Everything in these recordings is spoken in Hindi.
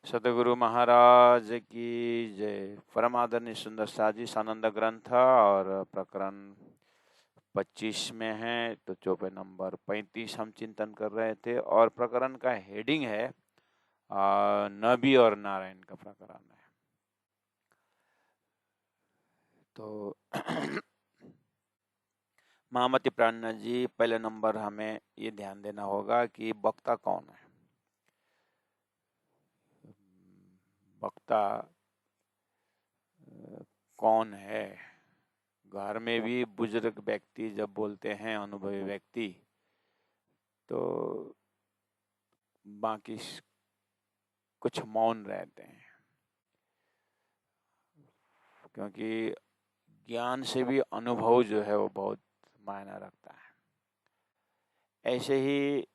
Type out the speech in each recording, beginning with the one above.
सतगुरु महाराज की जय। परम आदरणीय सुंदर साजी सानंद ग्रंथ और प्रकरण 25 में है, तो चौपे नंबर 35 हम चिंतन कर रहे थे और प्रकरण का हेडिंग है नबी और नारायण का प्रकरण है। तो महामती प्राणनाथ जी, पहले नंबर हमें ये ध्यान देना होगा कि वक्ता कौन है। वक्ता कौन है? घर में भी बुजुर्ग व्यक्ति जब बोलते हैं, अनुभवी व्यक्ति, तो बाकी कुछ मौन रहते हैं, क्योंकि ज्ञान से भी अनुभव जो है वो बहुत मायना रखता है। ऐसे ही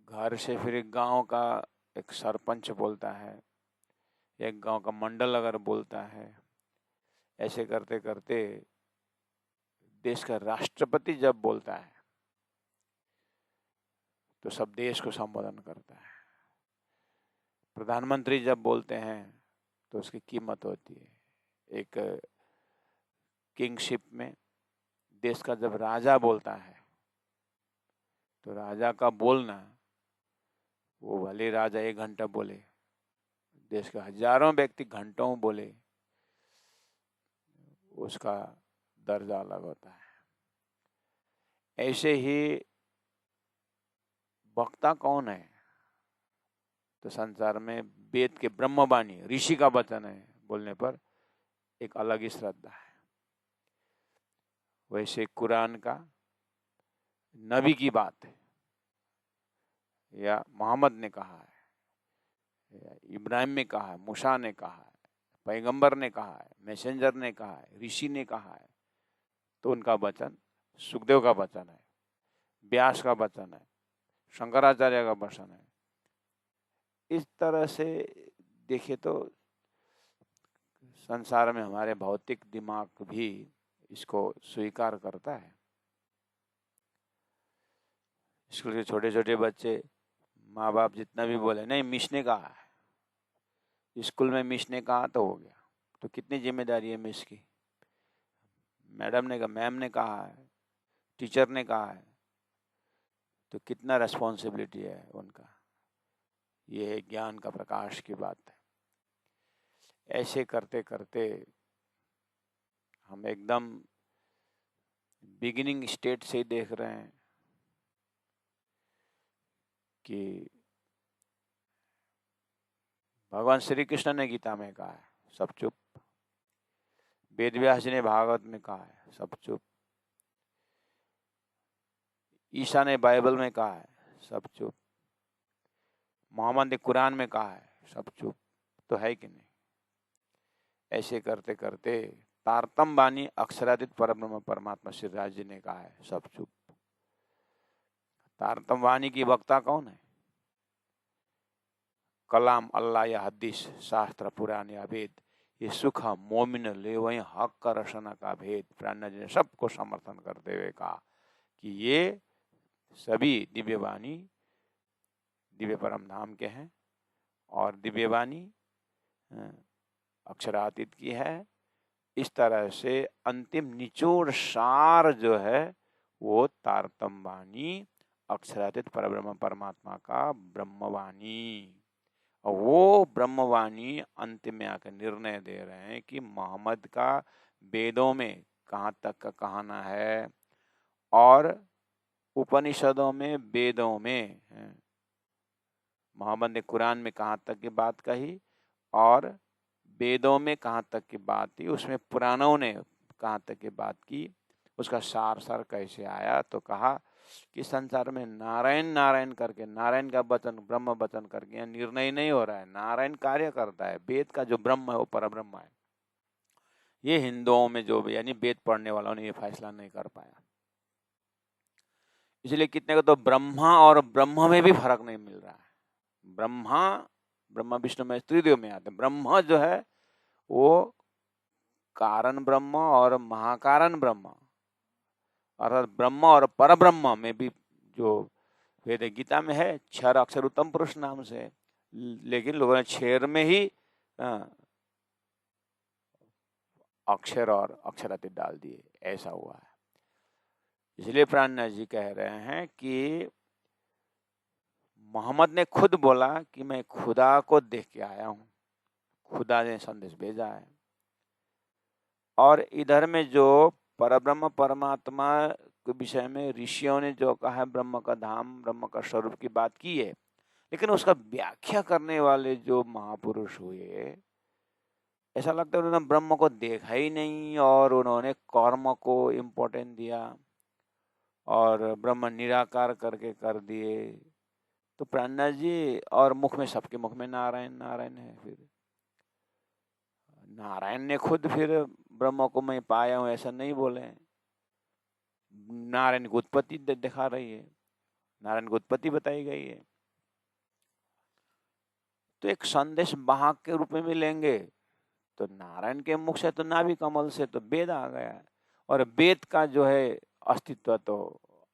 घर से फिर एक गांव का एक सरपंच बोलता है, एक गांव का मंडल अगर बोलता है, ऐसे करते करते देश का राष्ट्रपति जब बोलता है तो सब देश को संबोधन करता है। प्रधानमंत्री जब बोलते हैं तो उसकी कीमत होती है। एक किंगशिप में देश का जब राजा बोलता है तो राजा का बोलना, वो भले राजा 1 घंटा बोले, देश के हजारों व्यक्ति घंटों बोले, उसका दर्जा अलग होता है। ऐसे ही वक्ता कौन है? तो संसार में वेद के ब्रह्मवाणी ऋषि का वचन है बोलने पर एक अलग ही श्रद्धा है। वैसे कुरान का नबी की बात है, या मोहम्मद ने कहा है, या इब्राहिम ने कहा है, मूसा ने कहा है, पैगंबर ने कहा है, मैसेंजर ने कहा है, ऋषि ने कहा है, तो उनका वचन सुखदेव का वचन है, व्यास का वचन है, शंकराचार्य का वचन है। इस तरह से देखे तो संसार में हमारे भौतिक दिमाग भी इसको स्वीकार करता है। स्कूल के छोटे छोटे बच्चे, माँ बाप जितना भी बोले, नहीं मिस ने कहा है, स्कूल में मिस ने कहा तो हो गया, तो कितनी जिम्मेदारी है मिस की? मैडम ने कहा, मैम ने कहा है, टीचर ने कहा है, तो कितना रेस्पॉन्सिबिलिटी है उनका। ये ज्ञान का प्रकाश की बात है। ऐसे करते करते हम एकदम बिगिनिंग स्टेट से ही देख रहे हैं कि भगवान श्री कृष्ण ने गीता में कहा है सब चुप, वेद व्यास जी ने भागवत में कहा है सब चुप, ईसा ने बाइबल में कहा है सब चुप, मोहम्मद ने कुरान में कहा है सब चुप, तो है कि नहीं? ऐसे करते करते तारतम बानी अक्षरातीत परब्रह्म परमात्मा श्री राज जी ने कहा है सब चुप। तारतम वाणी की वक्ता कौन है? कलाम, अल्लाह या हदीस, शास्त्र, पुराण या वेद, ये सुख मोमिन ले वही हक का रसना का भेद। प्राणनाथ जी ने सबको समर्थन करते हुए कहा कि ये सभी दिव्यवाणी दिव्य परम धाम के हैं और दिव्यवाणी अक्षरातीत की है। इस तरह से अंतिम निचोड़ सार जो है वो तारतम वाणी अक्षरातीत परब्रह्म परमात्मा का ब्रह्मवाणी, और वो ब्रह्मवाणी अंतिम में आकर निर्णय दे रहे हैं कि मोहम्मद का वेदों में कहाँ तक का कहना है और उपनिषदों में, वेदों में, मोहम्मद ने कुरान में कहाँ तक की बात कही और वेदों में कहाँ तक की बात थी, उसमें पुराणों ने कहाँ तक की बात की, उसका सार कैसे आया। तो कहा कि संसार में नारायण नारायण करके, नारायण का वचन ब्रह्म वचन करके यहाँ निर्णय नहीं हो रहा है, नारायण कार्य करता है। वेद का जो ब्रह्म है वो परब्रह्म है। ये हिंदुओं में जो भी यानी वेद पढ़ने वालों ने ये फैसला नहीं कर पाया। इसलिए कितने को तो ब्रह्मा और ब्रह्म में भी फर्क नहीं मिल रहा है। ब्रह्मा विष्णु में त्रिदेव में आते हैं। ब्रह्म जो है वो कारण ब्रह्म और महाकारण ब्रह्म, अर्थात ब्रह्म और परब्रह्म में भी जो वेद गीता में है, 6 अक्षर उत्तम पुरुष नाम से, लेकिन लोगों ने क्षेर में ही अक्षर और अक्षरातीत डाल दिए, ऐसा हुआ है। इसलिए प्राणनाथ जी कह रहे हैं कि मोहम्मद ने खुद बोला कि मैं खुदा को देख के आया हूं, खुदा ने संदेश भेजा है। और इधर में जो परब्रह्म परमात्मा के विषय में ऋषियों ने जो कहा है, ब्रह्म का धाम, ब्रह्म का स्वरूप की बात की है, लेकिन उसका व्याख्या करने वाले जो महापुरुष हुए, ऐसा लगता है उन्होंने ब्रह्म को देखा ही नहीं और उन्होंने कर्म को इम्पोर्टेंस दिया और ब्रह्म निराकार करके कर दिए। तो प्राणनाथ जी और मुख में, सबके मुख में नारायण नारायण है। फिर नारायण ने खुद फिर ब्रह्म को मैं पाया हूं ऐसा नहीं बोले, नारायण की उत्पत्ति दिखा रही है, नारायण की उत्पत्ति बताई गई है। तो एक संदेश वाहक के रूप में लेंगे तो नारायण के मुख से, तो नाभि कमल से तो वेद आ गया है, और वेद का जो है अस्तित्व तो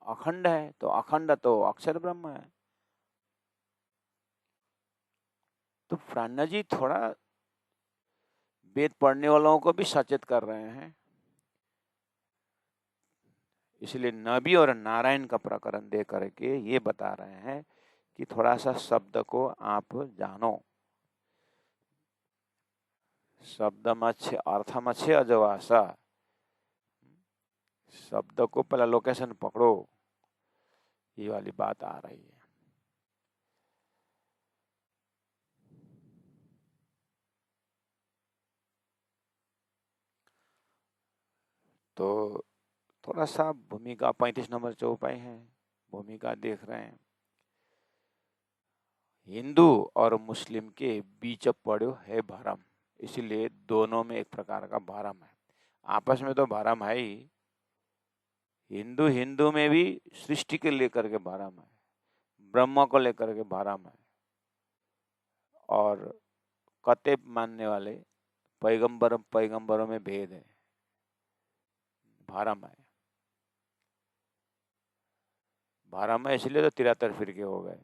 अखंड है, तो अखंड तो अक्षर ब्रह्म है। तो प्राणनाथ जी थोड़ा वेद पढ़ने वालों को भी सचेत कर रहे हैं। इसलिए नबी और नारायण का प्रकरण दे करके ये बता रहे हैं कि थोड़ा सा शब्द को आप जानो, शब्दमच्छे अर्थमच्छे अजवासा, शब्द को पहला लोकेशन पकड़ो, ये वाली बात आ रही है। तो थोड़ा सा भूमिका 35 नंबर चौपाई है, भूमिका देख रहे हैं। हिंदू और मुस्लिम के बीच पड़ो है भरम, इसलिए दोनों में एक प्रकार का भरम है। आपस में तो भरम है ही, हिंदू हिंदू में भी सृष्टि के लेकर के भरम है, ब्रह्म को लेकर के भरम है, और कते मानने वाले पैगंबरों में भेद है, भरम है। भरम है इसलिए तो 73 फिरके हो गए।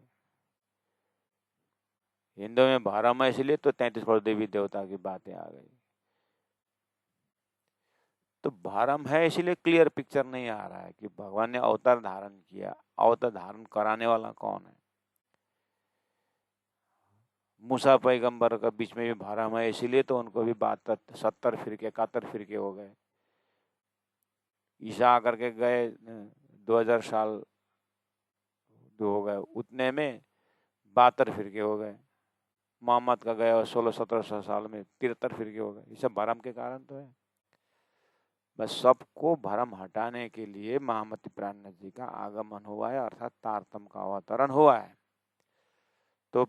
हिंदू में भरम है इसलिए तो 33 करोड़ देवी देवता की बातें आ गई। तो भरम है इसलिए क्लियर पिक्चर नहीं आ रहा है कि भगवान ने अवतार धारण किया, अवतार धारण कराने वाला कौन है। मूसा पैगंबर का बीच में भी भरम है, इसीलिए तो उनको भी 70 फिरके 71 फिरके हो गए। ईसा आकर के गए 2000 साल जो हो गए, उतने में 72 फिरके हो गए। मोहम्मद का गया 1600-1700 साल में 73 फिरके हो गए। ये सब भरम के कारण तो है। बस सबको भरम हटाने के लिए महामति प्राणनाथ जी का आगमन हुआ है, अर्थात तारतम्य का अवतरण हुआ है। तो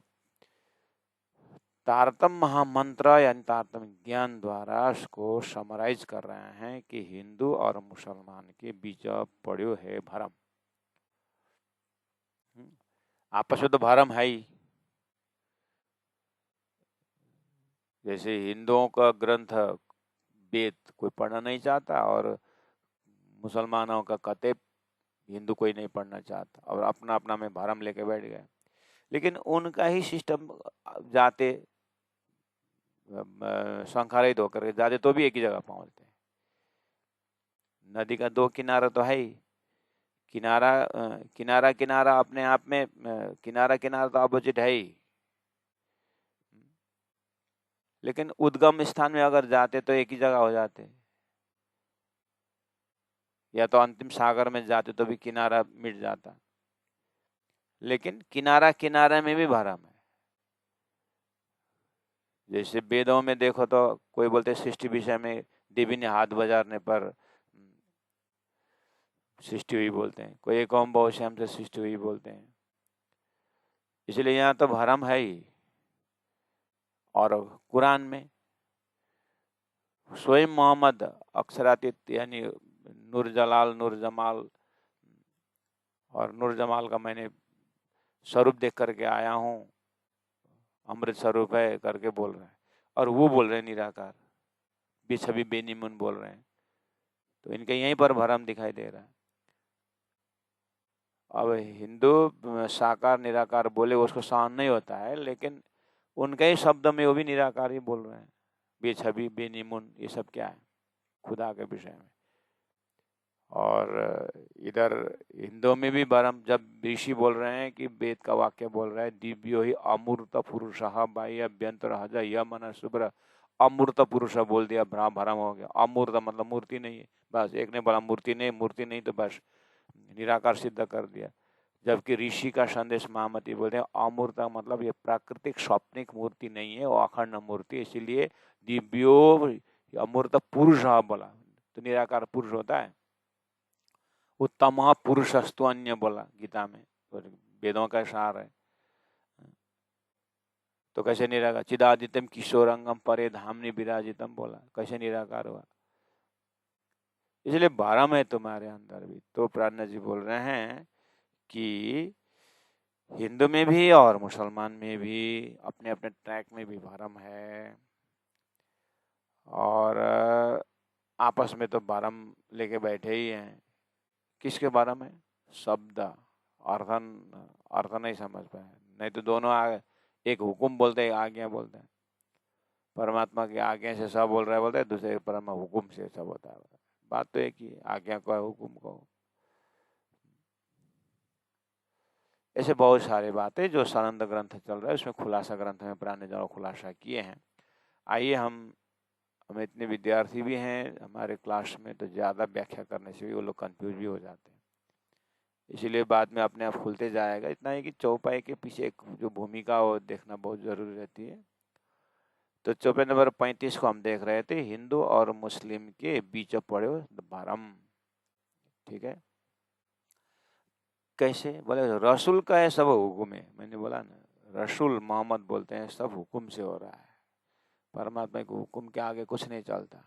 तारतम्य महामंत्र यानी तारतम्य ज्ञान द्वारा उसको समराइज कर रहे हैं कि हिंदू और मुसलमान के बीच पड़ो है भरम। आपस में तो भरम है ही। जैसे हिंदुओं का ग्रंथ वेद कोई पढ़ना नहीं चाहता और मुसलमानों का कते हिंदू कोई नहीं पढ़ना चाहता, और अपना अपना में भरम लेके बैठ गए। लेकिन उनका ही सिस्टम जाते संखारित होकर के जाते तो भी एक ही जगह पहुंचते हैं। नदी का दो किनारा तो है ही, किनारा किनारा किनारा अपने आप में, किनारा किनारा तो अपोजिट है ही, लेकिन उद्गम स्थान में अगर जाते तो एक ही जगह हो जाते, या तो अंतिम सागर में जाते तो भी किनारा मिट जाता। लेकिन किनारा किनारे में भी भरम है। जैसे वेदों में देखो तो कोई बोलते सृष्टि विषय में देवी ने हाथ बजाने पर सृष्टि हुई बोलते हैं, कोई एक ओम बहुश्याम से सृष्टि हुई बोलते हैं। इसलिए यहाँ तो भरम है ही। और कुरान में स्वयं मोहम्मद अक्षरातीत यानी नूर जलाल नूर जमाल, और नूर जमाल का मैंने स्वरूप देख करके आया हूँ, अमृत स्वरूप है करके बोल रहे हैं, और वो बोल रहे हैं निराकार, बेछबी बेनीमुन बोल रहे हैं। तो इनके यहीं पर भरम दिखाई दे रहा है। अब हिंदू साकार निराकार बोले उसको सहन नहीं होता है, लेकिन उनके ही शब्द में वो भी निराकार ही बोल रहे हैं। बेछबी बेनिमुन ये सब क्या है? खुदा के विषय में। और इधर हिंदू में भी बारम जब ऋषि बोल रहे हैं कि वेद का वाक्य बोल रहा है, दिव्यो ही अमूर्त पुरुष बाह्य अभ्यंतर हजा यह मन शुभ्र। अमूर्त पुरुष बोल दिया, भ्रम हो गया। अमूर्त मतलब मूर्ति नहीं है, बस एक ने बोला मूर्ति नहीं तो बस निराकार सिद्ध कर दिया। जबकि ऋषि का संदेश महामती बोलते हैं अमूर्त मतलब ये प्राकृतिक स्वप्निक मूर्ति नहीं है, वो अखंड मूर्ति, इसीलिए दिव्यो अमूर्त पुरुष बोला तो निराकार पुरुष होता है। उत्तम पुरुषस्तु अन्य बोला गीता में, वेदों का सार है। तो कैसे निराकार? चिदादित्यम किशोरंगम परे धामनि विराजितम बोला, कैसे निराकार हुआ? इसलिए भरम है तुम्हारे अंदर भी। तो प्राज्ञ जी बोल रहे हैं कि हिंदू में भी और मुसलमान में भी अपने अपने ट्रैक में भी भरम है, और आपस में तो भरम लेके बैठे ही हैं। किसके भरम है? शब्द अर्थ नहीं समझ पाए, नहीं तो दोनों एक हुकुम बोलते हैं, आज्ञा बोलते हैं। परमात्मा की आज्ञा से सब बोल रहा है बोलते हैं, दूसरे परमात्मा हुकुम से सब होता है। बात तो एक ही, आज्ञा को हुकुम को। ऐसे बहुत सारी बातें जो सनंद ग्रंथ चल रहा है उसमें खुलासा ग्रंथ में प्राण ने खुलासा किए हैं। आइए हम इतने विद्यार्थी भी हैं हमारे क्लास में, तो ज़्यादा व्याख्या करने से भी वो लोग कंफ्यूज भी हो जाते हैं, इसीलिए बाद में अपने आप खुलते जाएगा। इतना है कि चौपाई के पीछे एक जो भूमिका वो देखना बहुत जरूरी रहती है। तो चौपाई नंबर 35 को हम देख रहे थे, हिंदू और मुस्लिम के बीच पड़े भरम। ठीक है, कैसे? बोले रसूल का है सब हुक्म है। मैंने बोला ना, रसूल मोहम्मद बोलते हैं सब हुक्म से हो रहा है, परमात्मा के हुक्म के आगे कुछ नहीं चलता,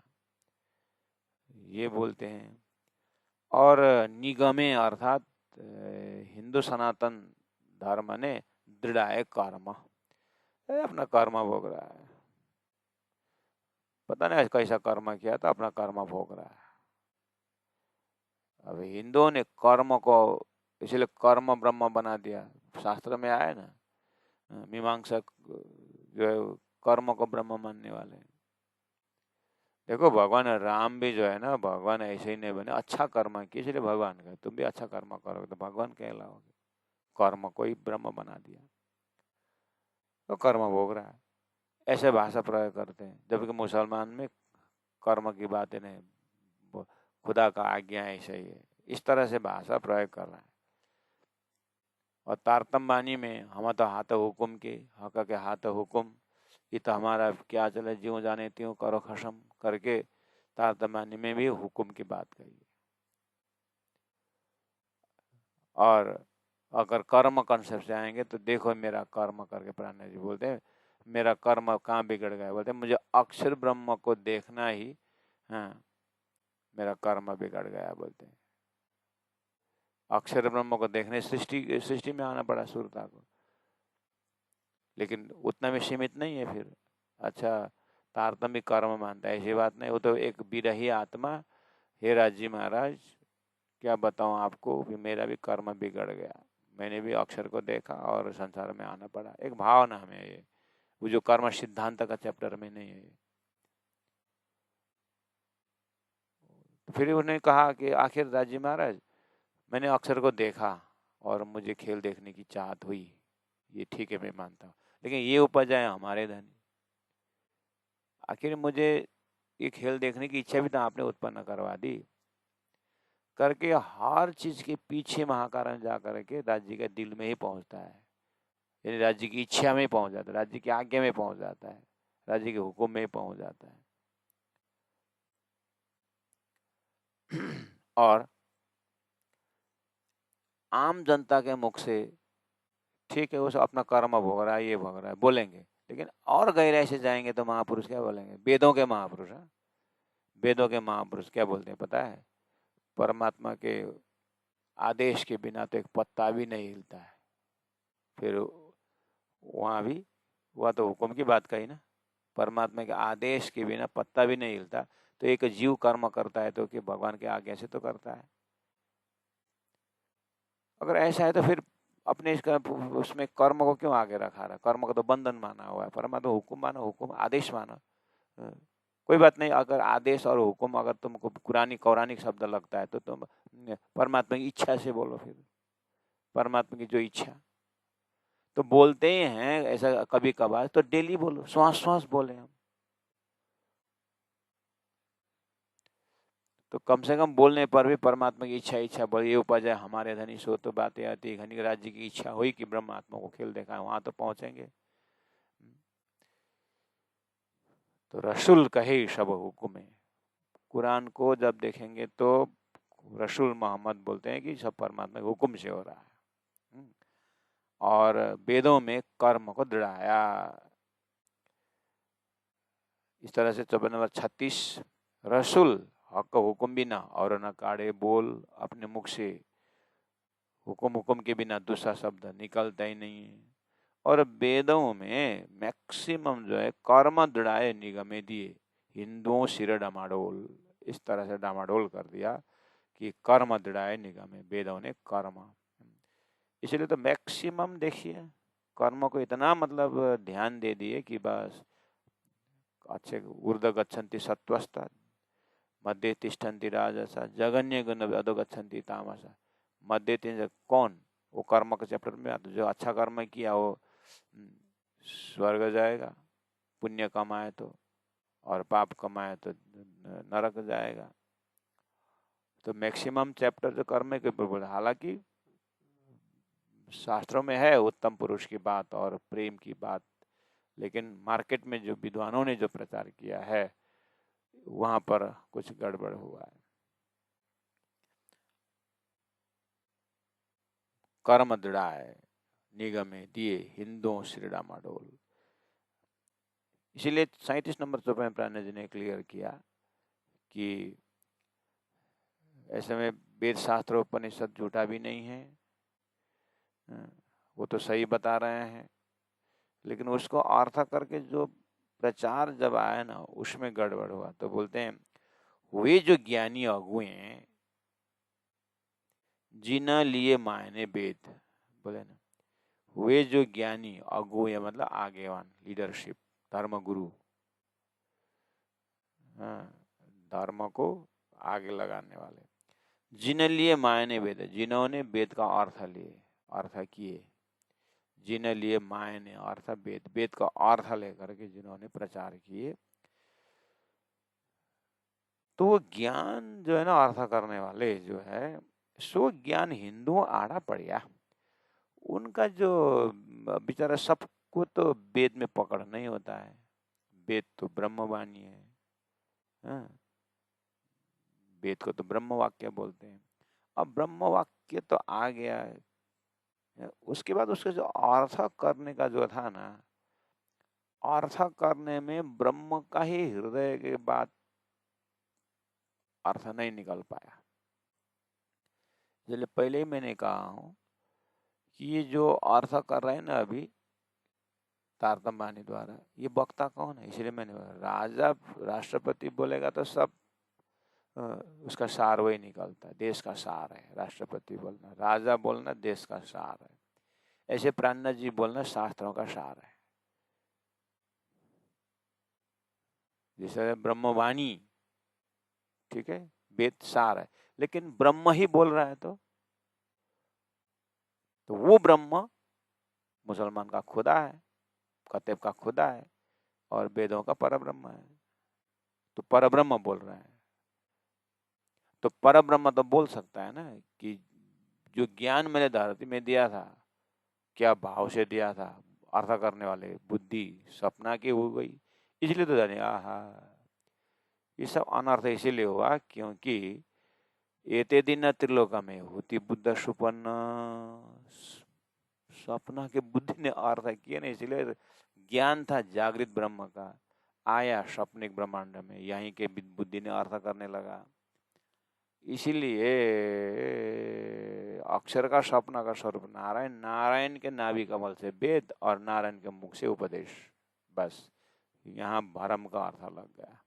ये बोलते हैं। और निगमे अर्थात हिंदू सनातन धर्म ने दृढ़ है कर्म, अपना कर्म भोग रहा है। पता नहीं कैसा कर्म किया था, अपना कर्म भोग रहा है। अब हिंदुओं ने कर्म को इसलिए कर्म ब्रह्म बना दिया। शास्त्र में आया ना, मीमांसक जो है कर्म को ब्रह्म मानने वाले। देखो भगवान राम भी जो है ना, भगवान ऐसे ही नहीं बने, अच्छा कर्म किए इसलिए भगवान का। तुम भी अच्छा कर्म करोगे तो भगवान कहलाओगे। कर्म को ही ब्रह्म बना दिया, तो कर्म भोग रहा है, ऐसे भाषा प्रयोग करते हैं। जबकि मुसलमान में कर्म की बातें नहीं, खुदा का आज्ञा ऐसा ही है, इस तरह से भाषा प्रयोग कर रहा है। और तारतम्य में हम तो हाथ हुकुम के हक के हाथ हुकुम, ये तो हमारा क्या चले, ज्यों जाने त्यों करो खसम करके तारतम्य में भी हुकुम की बात कही। और अगर कर्म कंसेप्ट से आएंगे तो देखो मेरा कर्म करके प्राण जी बोलते हैं मेरा कर्म कहाँ बिगड़ गया, बोलते हैं मुझे अक्षर ब्रह्म को देखना ही, हाँ, मेरा कर्म बिगड़ गया बोलते हैं। अक्षर ब्रह्म को देखने सृष्टि में आना पड़ा सुरता को, लेकिन उतना में सीमित नहीं है फिर। अच्छा, तारतम्य कर्म मानता है, ऐसी बात नहीं, वो तो एक विरही आत्मा। हे राजी महाराज, क्या बताऊं आपको कि मेरा भी कर्म बिगड़ गया, मैंने भी अक्षर को देखा और संसार में आना पड़ा। एक भावना हमें ये, वो जो कर्म सिद्धांत का चैप्टर में नहीं है। फिर उन्होंने कहा कि आखिर राजी महाराज मैंने अक्षर को देखा और मुझे खेल देखने की चाहत हुई, ये ठीक है मैं मानता हूँ, लेकिन ये उपज है हमारे धन। आखिर मुझे ये खेल देखने की इच्छा भी तो आपने उत्पन्न करवा दी करके। हर चीज के पीछे महाकारण जा करके राज्य के दिल में ही पहुंचता है, यानी राज्य की इच्छा में पहुंच जाता है, राज्य की आज्ञा में पहुंच जाता है, राज्य के हुक्म में पहुंच जाता है। और आम जनता के मुख से ठीक है वो अपना कर्म भोग रहा है, ये भोग रहा है बोलेंगे, लेकिन और गहराई से जाएंगे तो महापुरुष क्या बोलेंगे? वेदों के महापुरुष, वेदों के महापुरुष क्या बोलते हैं पता है? परमात्मा के आदेश के बिना तो एक पत्ता भी नहीं हिलता है। फिर वहाँ भी वह तो हुक्म की बात कही ना, परमात्मा के आदेश के बिना पत्ता भी नहीं हिलता। तो एक जीव कर्म करता है तो कि भगवान के आज्ञा से तो करता है। अगर ऐसा है तो फिर अपने इसका उसमें कर्म को क्यों आगे रखा रहा? कर्म को तो बंधन माना हुआ है, परमात्मा हुक्म मानो, हुक्म आदेश मानो। कोई बात नहीं, अगर आदेश और हुक्म अगर तुमको पुरानी पौराणिक शब्द लगता है तो तुम परमात्मा की इच्छा से बोलो, फिर परमात्मा की जो इच्छा। तो बोलते ही हैं ऐसा कभी कभार, तो डेली बोलो, श्वास श्वास बोले हम। तो कम से कम बोलने पर भी परमात्मा की इच्छा इच्छा बोल, ये उपजय हमारे धनी सो तो बातें आती, घनी राज्य की इच्छा हुई कि ब्रह्मात्मा को खेल देखा, वहां तो पहुंचेंगे। तो रसूल कहे सब हुक्म। कुरान को जब देखेंगे तो रसूल मोहम्मद बोलते हैं कि सब परमात्मा के हुक्म से हो रहा है। और वेदों में कर्म को दृढ़ाया। इस तरह से चौपाई नंबर 36, रसूल हक हुक्म बिना और न काढ़े बोल, अपने मुख से हुक्म के बिना दूसरा शब्द निकलता ही नहीं है। और वेदों में मैक्सिमम जो है कर्म दृढ़ाए निगमे दिए, हिंदुओं सिर डमाडोल, इस तरह से डामाडोल कर दिया कि कर्म दृढ़ाए निगमे, वेदों ने कर्म। इसलिए तो मैक्सिमम देखिए कर्म को इतना मतलब ध्यान दे दिए कि बस अच्छे ऊर्ध गच्छन्ति सत्वस्ता, मध्य तिष्ठन्ति राजसा, जगन्य गुण अधो गच्छन्ति तामसा। मध्य तीन कौन? वो कर्म के चैप्टर में आता, जो अच्छा कर्म किया वो स्वर्ग जाएगा, पुण्य कमाए तो, और पाप कमाए तो नरक जाएगा। तो मैक्सिमम चैप्टर जो कर्म के ऊपर बोला, हालांकि शास्त्रों में है उत्तम पुरुष की बात और प्रेम की बात, लेकिन मार्केट में जो विद्वानों ने जो प्रचार किया है वहां पर कुछ गड़बड़ हुआ है। कर्म दृढ़ाए निगमे दिए, हिंदुओं श्रीडा माडोल। इसीलिए 37 नंबर चौपाई में प्राण जी ने क्लियर किया कि ऐसे में वेद शास्त्र उपनिषद झूठा भी नहीं है, वो तो सही बता रहे हैं, लेकिन उसको अर्थ करके जो प्रचार जब आया ना उसमें गड़बड़ हुआ। तो बोलते हैं वे जो ज्ञानी अगुए जिन लिए मायने वेद, बोले ना, वे जो ज्ञानी अगुए मतलब आगेवान, लीडरशिप, धर्म गुरु, धर्म को आगे लगाने वाले, जिन लिए मायने वेद, जिन्होंने वेद का अर्थ लिए, अर्थ किए, जिन लिए मायने अर्थ वेद, वेद का अर्थ लेकर के जिन्होंने प्रचार किए, तो वो ज्ञान जो है ना अर्थ करने वाले जो है, सो ज्ञान हिंदुओं आड़ा पड़ गया। उनका जो बेचारा सबको तो वेद में पकड़ नहीं होता है, वेद तो ब्रह्मवाणी है, वेद को तो ब्रह्म वाक्य बोलते हैं। अब ब्रह्म वाक्य तो आ गया है, उसके बाद उसका जो अर्थ करने का जो था ना, अर्थ करने में ब्रह्म का ही हृदय के बाद अर्थ नहीं निकल पाया। इसलिए पहले ही मैंने कहा हूं कि ये जो अर्थ कर रहे हैं ना अभी तारतम वाणी द्वारा, ये वक्ता कौन है? इसलिए मैंने राजा राष्ट्रपति बोलेगा तो सब उसका सार वही निकलता है, देश का सार है राष्ट्रपति बोलना, राजा बोलना देश का सार है, ऐसे प्राणनाथ जी बोलना शास्त्रों का सार है। जैसे ब्रह्मवाणी, ठीक है, वेद सार है, लेकिन ब्रह्म ही बोल रहा है तो वो ब्रह्म मुसलमान का खुदा है, कतेब का खुदा है, और वेदों का परब्रह्म है। तो परब्रह्म बोल रहा है, तो परब्रह्म तो बोल सकता है ना कि जो ज्ञान मैंने धरती में दिया था, क्या भाव से दिया था, अर्थ करने वाले बुद्धि सपना की हो गई, इसलिए तो जाने आहा, ये सब अनर्थ इसीलिए हुआ क्योंकि एते दिन त्रिलोक में होती बुद्ध सुपन्न, सपना के बुद्धि ने अर्थ किया ना, इसलिए ज्ञान था जागृत ब्रह्म का, आया सपनिक ब्रह्मांड में, यहीं के बुद्धि ने अर्थ करने लगा। इसीलिए अक्षर का सपना का स्वरूप नारायण, नारायण के नाभि कमल से वेद और नारायण के मुख से उपदेश, बस यहाँ भरम का अर्थ लग गया।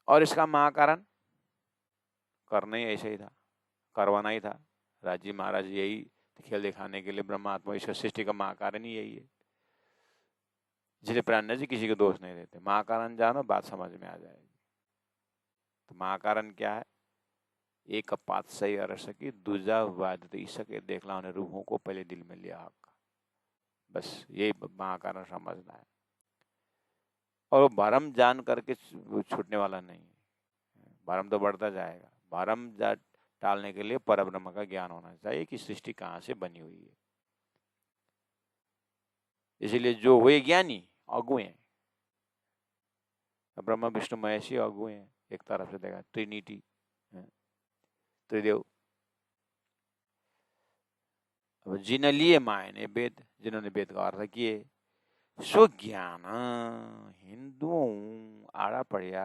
और इसका महाकारण करना ही ऐसे ही था, करवाना ही था, राजी महाराज यही खेल दिखाने के लिए ब्रह्मात्मा ईश्वर सृष्टि का महाकारण ही यही है। इसलिए प्राणनाथ जी किसी को दोष नहीं देते। महाकारण जानो, बात समझ में आ जाएगी। तो महाकारण क्या है? एक पात सही अर सकी, दूजा वाद सके, देखला उन्हें रूहों को पहले दिल में लिया हक। बस यही महाकारण समझना है। और वो भरम जान करके छूटने वाला नहीं है, भरम तो बढ़ता जाएगा। भरम टालने के लिए परब्रह्म का ज्ञान होना चाहिए कि सृष्टि कहाँ से बनी हुई है। इसीलिए जो हुए ज्ञानी अगुए हैं, ब्रह्मा विष्णु महेश ही अगुए हैं। एक तरफ से देखा ट्रिनिटी, त्रिदेव। अब जिन्हें लिए मायने वेद, जिन्होंने वेद का अर्थ किए, सो ज्ञान हिंदुओं आड़ा पड़िया।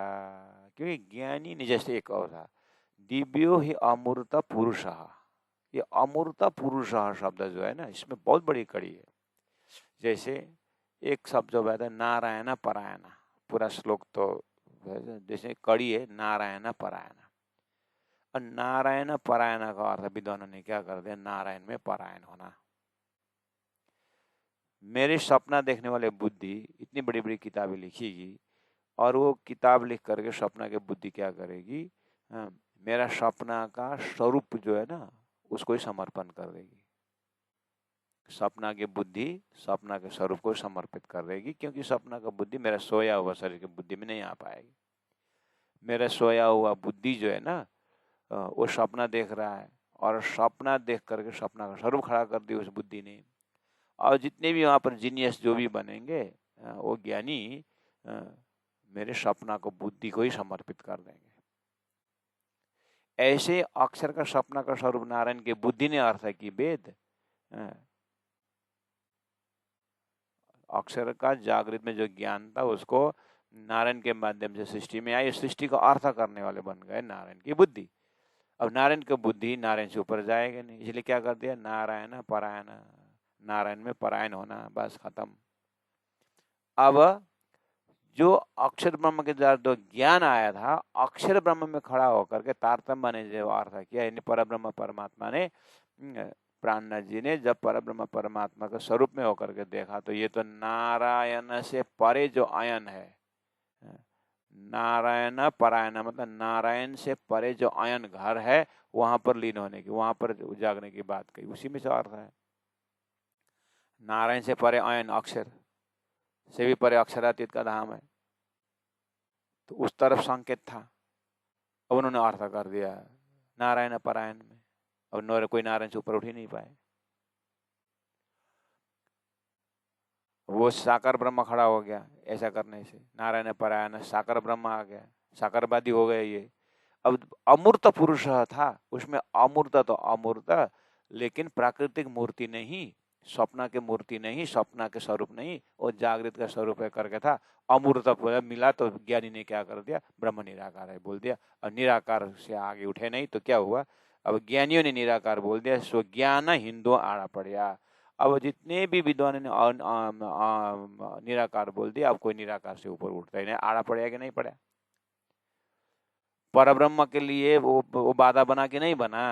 क्योंकि ज्ञानी ने जैसे एक और था, दिव्यो ही अमूर्त पुरुष। ये अमूर्त पुरुष शब्द जो है ना, इसमें बहुत बड़ी कड़ी है। जैसे एक शब्द जो है नारायण परायण, पूरा श्लोक तो जैसे कड़ी है, नारायण परायण। और नारायण परायण का अर्थ विद्वानों ने क्या कर दिया? नारायण में परायण होना। मेरे सपना देखने वाले बुद्धि इतनी बड़ी बड़ी किताबें लिखेगी, और वो किताब लिख करके सपना के बुद्धि क्या करेगी? मेरा सपना का स्वरूप जो है ना, उसको ही समर्पण कर देगी। सपना की बुद्धि सपना के स्वरूप को समर्पित कर देगी, क्योंकि सपना का बुद्धि मेरा सोया हुआ शरीर की बुद्धि में नहीं आ पाएगी। मेरा सोया हुआ बुद्धि जो है ना, वो सपना देख रहा है, और सपना देख करके सपना का स्वरूप खड़ा कर दिया उस बुद्धि ने। और जितने भी वहाँ पर जीनियस जो भी बनेंगे, वो ज्ञानी मेरे सपना को बुद्धि को ही समर्पित कर देंगे। ऐसे अक्षर का सपना का स्वरूप नारायण के बुद्धि ने अर्थ है कि वेद, अक्षर का जागृत में जो ज्ञान था उसको नारायण के माध्यम से सृष्टि में आई, सृष्टि को अर्थ करने वाले बन गए नारायण की बुद्धि। अब नारायण की बुद्धि नारायण से ऊपर जाएगा नहीं, इसलिए क्या कर दिया? नारायण परायण, नारायण में परायण होना, बस खत्म। अब जो अक्षर ब्रह्म के द्वारा जो ज्ञान आया था, अक्षर ब्रह्म में खड़ा होकर के तारतम्य ने जो अर्थ किया, यानी परब्रह्म परमात्मा ने, प्राणनाथ जी ने जब परब्रह्म परमात्मा के स्वरूप में होकर के देखा, तो ये तो नारायण से परे जो आयन है, नारायण परायण मतलब नारायण से परे जो आयन घर है, वहां पर लीन होने की, वहां पर जागने की बात कही, उसी में से अर्थ है। नारायण से परे आयन, अक्षर से भी परे अक्षरातीत का धाम है, तो उस तरफ संकेत था। अब उन्होंने अर्थ कर दिया नारायण परायण में। अब कोई नारायण से ऊपर उठ ही नहीं पाए। वो साकार ब्रह्म खड़ा हो गया ऐसा करने से, नारायण परायण साकार ब्रह्म आ गया, साकारवादी हो गए ये। अब अमूर्त पुरुष था, उसमें अमूर्त तो अमूर्त, लेकिन प्राकृतिक मूर्ति नहीं, सपना के मूर्ति नहीं, सपना के स्वरूप नहीं, वो जागृत का स्वरूप है करके था। अमूर्त मिला तो ज्ञानी ने क्या कर दिया? ब्रह्म निराकार है बोल दिया, और निराकार से आगे उठे नहीं तो क्या हुआ? अब ज्ञानियों ने निराकार बोल दिया, सो ज्ञान हिंदू आड़ा पड़िया। अब जितने भी विद्वान ने निराकार बोल दिया, अब कोई निराकार से ऊपर उठता ही नहीं, आड़ा पड़ेगा कि नहीं पड़ा? परब्रह्म के लिए वो बाधा बना के नहीं बना।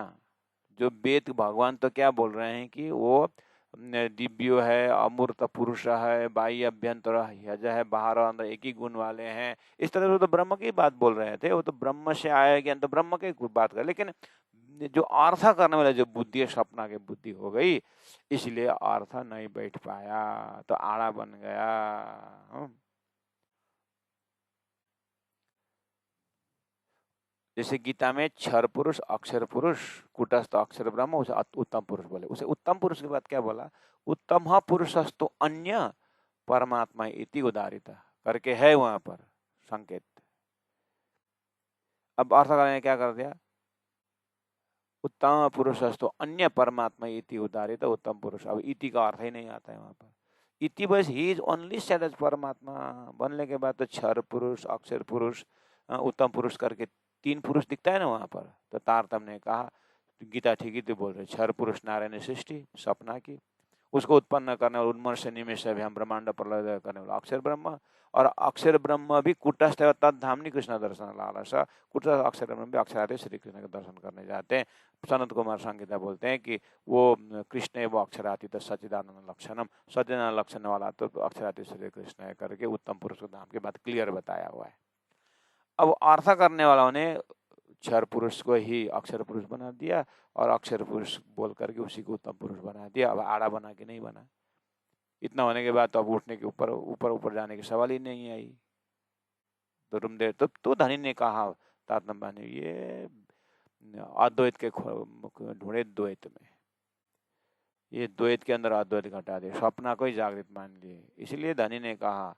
जो वेद भगवान तो क्या बोल रहे हैं कि वो दिव्यो है, अमूर्त पुरुष है, बाह्य अभ्यंतर यज है, बाहर अंदर एक ही गुण वाले हैं, इस तरह से तो ब्रह्म की बात बोल रहे थे। वो तो ब्रह्म से आया ज्ञान, तो ब्रह्म की बात कर, लेकिन जो अर्थ करने वाले जो बुद्धि है, सपना की बुद्धि हो गई, इसलिए अर्थ नहीं बैठ पाया, तो आड़ा बन गया। जैसे गीता में क्षर पुरुष, अक्षर पुरुष, कुटस्थ अक्षर ब्रह्म, उसे उत्तम पुरुष बोले। उसे उत्तम पुरुष के बाद क्या बोला? उत्तम पुरुषस्तु अन्य परमात्मा इति उदारिता करके है वहां पर संकेत। अब अर्थ करने क्या कर दिया? उत्तम पुरुषस्तु अन्य परमात्मा इति उदारिता, उत्तम पुरुष। अब इति का अर्थ ही नहीं आता है वहां पर। इति बस ही इज ओनली सेड एज परमात्मा। बनने के बाद तो क्षर पुरुष, अक्षर पुरुष, उत्तम पुरुष करके 3 पुरुष दिखता है ना वहां पर। तो तारतम्य ने कहा गीता ठीक ही तो बोल रहे, क्षर पुरुष नारायण सृष्टि सपना की, उसको उत्पन्न करने वाला उन्मर्ष निमेष हम ब्रह्मांड प्रलय करने वाला अक्षर ब्रह्म, और अक्षर ब्रह्म भी कुटस्थ है तद्धामनी कृष्ण दर्शन लालस, कुटस्थ अक्षर ब्रह्म भी अक्षरादि श्री कृष्ण के दर्शन करने जाते हैं। सनत कुमार संगीता बोलते हैं कि वो कृष्ण वो अक्षरातीत सच्चिदानंद लक्षणम, सच्चिदानंद लक्षण वाला तो अक्षरातीत श्री कृष्ण है करके उत्तम पुरुष धाम की बात क्लियर बताया हुआ है। अब अर्थ करने वालों ने क्षर पुरुष को ही अक्षर पुरुष बना दिया और अक्षर पुरुष बोल करके उसी को उत्तम पुरुष बना दिया। अब आड़ा बना के नहीं बना। इतना होने के बाद तो अब उठने के ऊपर ऊपर ऊपर जाने की सवाल ही नहीं आई। तो तुम देर तो धनी ने कहा तात्मा ने, ये अद्वैत के ढूंढे द्वैत में, ये द्वैत के अंदर अद्वैत घटा दे, सपना को ही जागृत मान लिए। इसलिए धनी ने कहा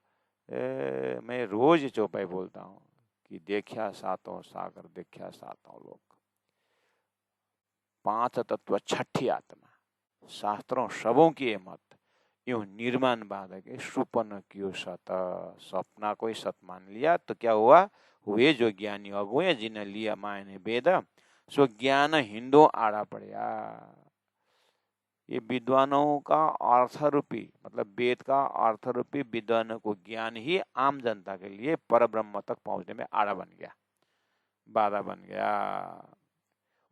मैं रोज चौपाई बोलता हूँ कि देखा सातों सागर देखा सातों लोक, पांच तत्व छठी आत्मा, शास्त्रों सबों की मत, यूं निर्माण बाधक सुपन क्यों सत, सपना को ही सत मान लिया तो क्या हुआ, हुए जो ज्ञानी अब हुए जिन्हें लिया माया ने वेद, सो ज्ञान हिंदू आड़ा पड़या। ये विद्वानों का अर्थ रूपी मतलब वेद का अर्थ रूपी विद्वानों को ज्ञान ही आम जनता के लिए पर ब्रह्म तक पहुंचने में आड़ा बन गया, बाधा बन गया।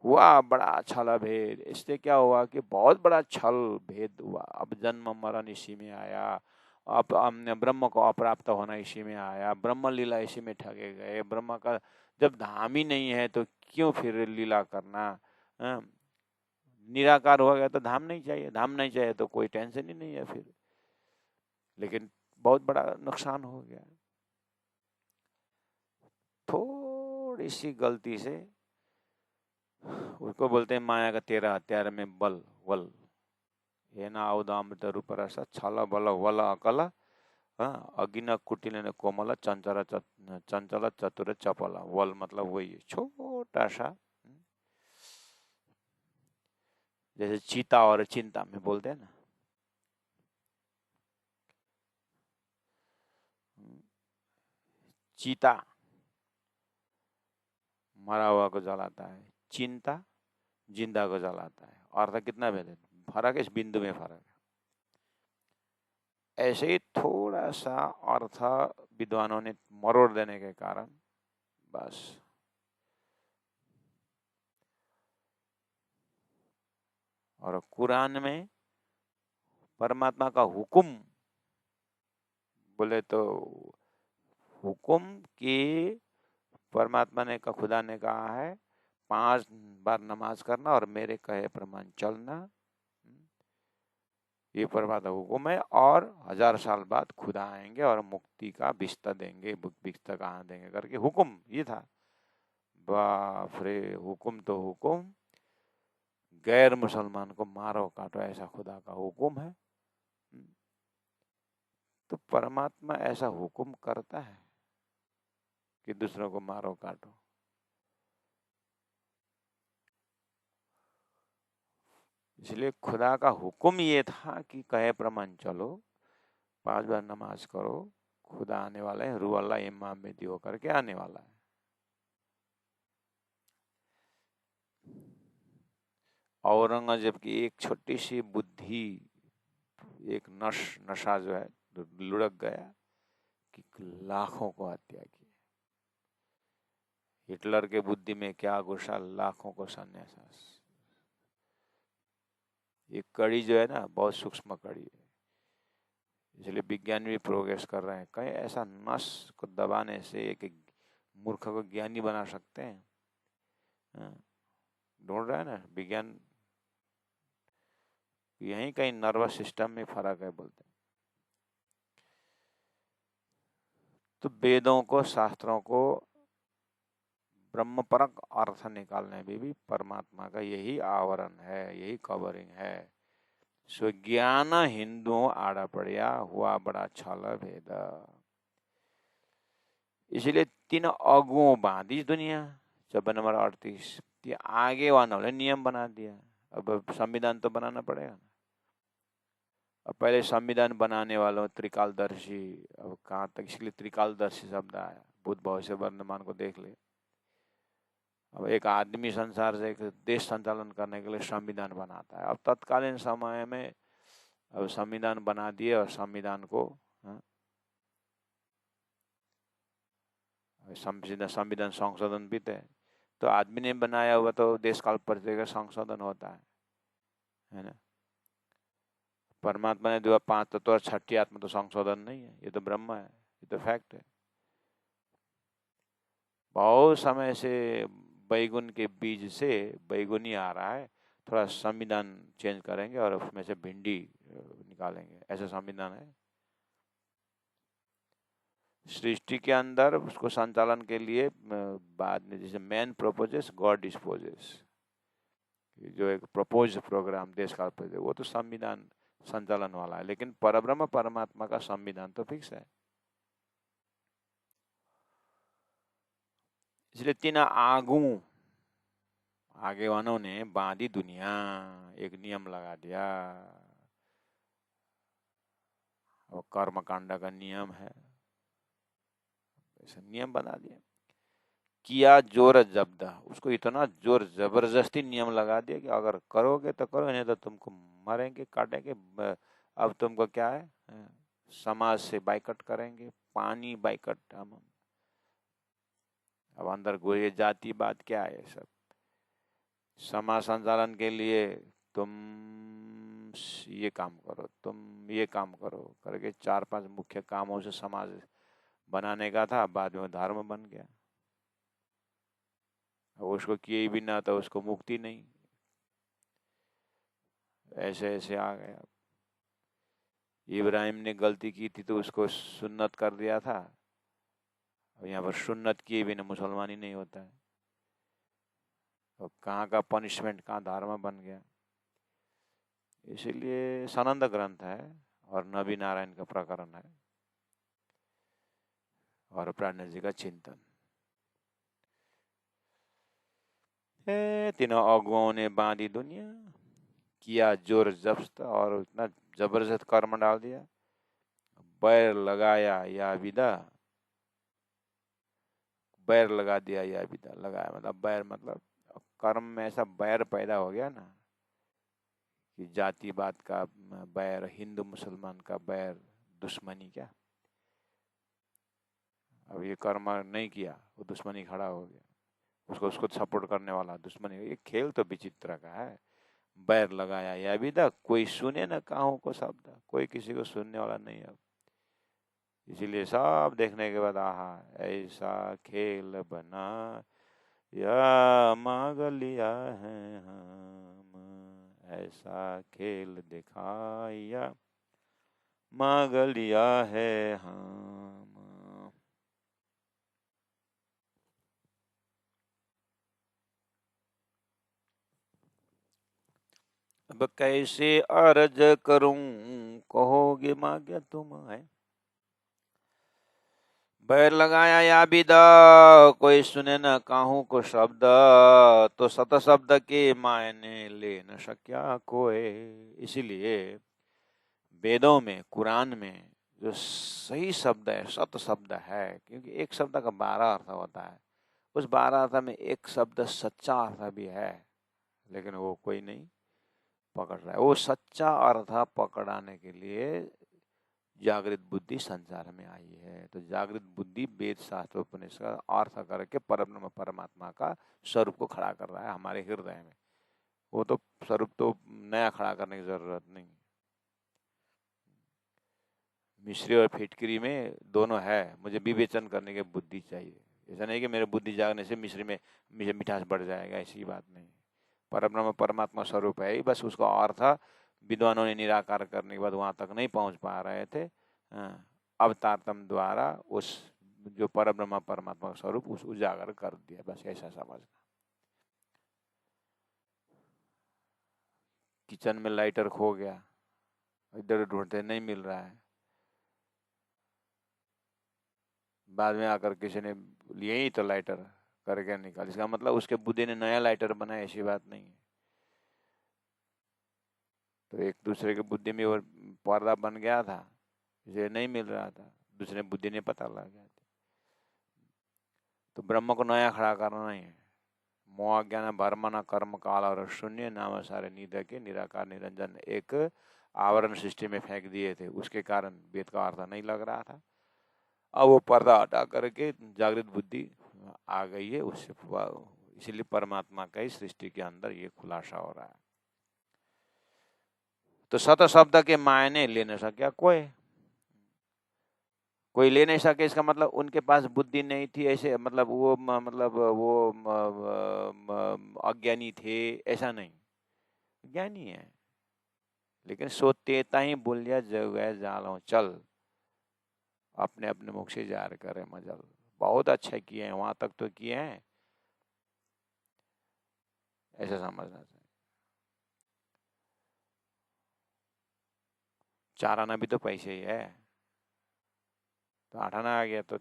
हुआ बड़ा छल भेद। इससे क्या हुआ कि बहुत बड़ा छल भेद हुआ। अब जन्म मरण इसी में आया, अब हमने ब्रह्म को अप्राप्त होना इसी में आया, ब्रह्म लीला इसी में ठगे गए। ब्रह्म का जब धाम ही नहीं है तो क्यों फिर लीला करना। निराकार हो गया तो धाम नहीं चाहिए, धाम नहीं चाहिए तो कोई टेंशन ही नहीं है फिर। लेकिन बहुत बड़ा नुकसान हो गया। थोड़ी सी गलती से, उसको बोलते हैं माया का 13 हत्यार में बल वल, ये ना औदामृत रूप रस छल बल वल अकल, अगिन कुटिल कोमल चंचल चतुर चपल। वल मतलब वही छोटा सा, जैसे चीता और चिंता में बोलते हैं ना। चीता मरा हुआ को जलाता है, चिंता जिंदा को जलाता है। अर्थ कितना भेद है, फर्क है, इस बिंदु में फर्क है। ऐसे ही थोड़ा सा अर्थ विद्वानों ने मरोड़ देने के कारण बस और कुरान में परमात्मा का हुक्म बोले तो हुक्म की परमात्मा ने का खुदा ने कहा है 5 बार नमाज करना और मेरे कहे प्रमाण चलना, ये परमात्मा हुक्म है। और 1000 साल बाद खुदा आएंगे और मुक्ति का बिस्तर देंगे, बिस्तर कहाँ देंगे करके हुक्म ये था। बाप रे, हुक्म तो हुक्म, गैर मुसलमान को मारो काटो ऐसा खुदा का हुक्म है। तो परमात्मा ऐसा हुक्म करता है कि दूसरों को मारो काटो। इसलिए खुदा का हुक्म ये था कि कहे प्रमाण चलो, 5 बार नमाज करो, खुदा आने वाला है, रू अल्लाह इमाम में दियो करके आने वाला है। औरंगजेब की एक छोटी सी बुद्धि, एक नशा जो है लुढ़क गया कि लाखों को हत्या की। हिटलर के बुद्धि में क्या घुसा, लाखों को सन्यास। ये कड़ी जो है ना बहुत सूक्ष्म कड़ी है। इसलिए विज्ञान भी प्रोग्रेस कर रहे हैं। कहीं ऐसा नस को दबाने से एक मूर्ख को ज्ञानी बना सकते हैं। ढूंढ रहा है ना विज्ञान, यहीं कहीं नर्वस सिस्टम में फर्क है बोलते हैं। तो वेदों को शास्त्रों को ब्रह्मपरक अर्थ निकालने में भी परमात्मा का यही आवरण है, यही कवरिंग है। स्वज्ञान हिंदू आड़ा पड़िया हुआ बड़ा छल भेद। इसलिए 3 अगुओं बांधी दुनिया 14 नंबर 38 आगे वालों ने नियम बना दिया। अब संविधान तो बनाना पड़ेगा ना। अब पहले संविधान बनाने वालों त्रिकालदर्शी, अब कहाँ तक, इसलिए त्रिकालदर्शी शब्द आया। बुद्ध भविष्य वर्तमान को देख ले। अब एक आदमी संसार से एक देश संचालन करने के लिए संविधान बनाता है। अब तत्कालीन समय में अब संविधान बना दिए और संविधान को संविधान संशोधन भी थे, तो आदमी ने बनाया हुआ तो देश काल परिस्थिति का संशोधन होता है ना। परमात्मा ने दिया 5 तत्व और 6ठी आत्मा तो संशोधन नहीं है, ये तो ब्रह्म है, ये तो फैक्ट है। बहुत समय से बैगुन के बीज से बैगुनी आ रहा है, थोड़ा संविधान चेंज करेंगे और उसमें से भिंडी निकालेंगे, ऐसा संविधान है। सृष्टि के अंदर उसको संचालन के लिए बाद में जैसे मैन प्रोपोजेस गॉड डिस्पोजेस, जो एक प्रपोज प्रोग्राम देश काल पर, वो तो संविधान संचालन वाला है, लेकिन परब्रह्म परमात्मा का संविधान तो फिक्स है। इसलिए 3 आगेवानों ने बांधी दुनिया, एक नियम लगा दिया, वो कर्मकांड का नियम है, ऐसा नियम बना दिया। किया जोर जब्दा, उसको इतना जोर जबरदस्ती नियम लगा दिया कि अगर करोगे तो करो, नहीं तो तुमको मारेंगे, काटेंगे। अब तुमको क्या है, समाज से बाइकआउट करेंगे, पानी बाइकआउट। हम अब अंदर गोये जाति बात क्या है, सब समाज संचालन के लिए तुम ये काम करो, तुम ये काम करो करके 4-5 मुख्य कामों से समाज बनाने का था, बाद में धर्म बन गया। उसको किए भी ना तो उसको मुक्ति नहीं, ऐसे ऐसे आ गया। इब्राहिम ने गलती की थी तो उसको सुन्नत कर दिया था, अब यहाँ पर सुन्नत किए बिना मुसलमान ही नहीं होता है, तो कहाँ का पनिशमेंट, कहाँ धर्म बन गया। इसीलिए सनंद ग्रंथ है और नबी नारायण का प्रकरण है और प्राण जी का चिंतन। 3 अगुओं ने बांधी दुनिया, किया जोर जब्त और इतना जबरदस्त कर्म डाल दिया। बैर लगाया या विदा, बैर लगा दिया या विदा, लगाया मतलब बैर, मतलब कर्म में ऐसा बैर पैदा हो गया ना कि जातिवाद का बैर, हिंदू मुसलमान का बैर, दुश्मनी। क्या अब ये कर्म नहीं किया, वो दुश्मनी खड़ा हो गया, उसको सपोर्ट करने वाला दुश्मनी। ये खेल तो विचित्र का है। बैर लगाया या विदा, कोई सुने न काहू को शब्द, कोई किसी को सुनने वाला नहीं। अब इसीलिए सब देखने के बाद आहा ऐसा खेल बना या मांग लिया है हम, ऐसा खेल दिखाया मांग लिया है हम। अब कैसे अर्ज करूं, कहोगे मांगे तुम है। बैर लगाया या विदा, कोई सुने न काहू को शब्द, तो सत शब्द के मायने ले न सक्या कोई। इसीलिए वेदों में, कुरान में जो सही शब्द है, सत शब्द है, क्योंकि एक शब्द का 12 अर्थ होता है, उस 12 अर्थ में एक शब्द सच्चा अर्थ भी है, लेकिन वो कोई नहीं पकड़ रहा है। वो सच्चा अर्थ पकड़ाने के लिए जागृत बुद्धि संसार में आई है। तो जागृत बुद्धि वेद शास्त्र उपनिषद का अर्थ करके परब्रह्म परमात्मा का स्वरूप को खड़ा कर रहा है हमारे हृदय में। वो तो स्वरूप तो नया खड़ा करने की जरूरत नहीं। मिश्री और फिटकरी में दोनों है, मुझे विवेचन करने की बुद्धि चाहिए। ऐसा नहीं कि मेरे बुद्धि जागने से मिश्री में मिठास बढ़ जाएगा, ऐसी बात नहीं। परब्रह्म परमात्मा स्वरूप है ही, बस उसका अर्थ विद्वानों ने निराकार करने के बाद वहां तक नहीं पहुंच पा रहे थे। अवतारतम द्वारा उस जो परब्रह्म परमात्मा स्वरूप उस उजागर कर दिया, बस ऐसा समझना। किचन में लाइटर खो गया, इधर ढूंढते नहीं मिल रहा है, बाद में आकर किसी ने लिए ही तो लाइटर करके निकाल, इसका मतलब उसके बुद्धि ने नया लाइटर बनाया, ऐसी बात नहीं है। तो एक दूसरे के बुद्धि में वो पर्दा बन गया था, इसे नहीं मिल रहा था, दूसरे बुद्धि ने पता लग गया। तो ब्रह्म को नया खड़ा करना नहीं है। मोह ज्ञान भर्म न कर्म काल और शून्य नाम सारे निध के निराकार निरंजन एक आवरण सृष्टि में फेंक दिए थे, उसके कारण वेद का अर्थ नहीं लग रहा था। अब वो पर्दा हटा करके जागृत बुद्धि आ गई है, उससे इसलिए परमात्मा का ही सृष्टि के अंदर ये खुलासा हो रहा है। तो सत शब्द के मायने ले न सका कोई ले नहीं सके, इसका मतलब उनके पास बुद्धि नहीं थी ऐसे, मतलब वो अज्ञानी थे ऐसा नहीं, ज्ञानी है, लेकिन सोतेता ही बोलिया जग जालो चल, अपने अपने मुख से जार करे मजल। बहुत अच्छा किए हैं, वहां तक तो किए हैं, ऐसा समझना चाहिए। चार आना भी तो पैसे ही है, तो 8 आना आ गया तो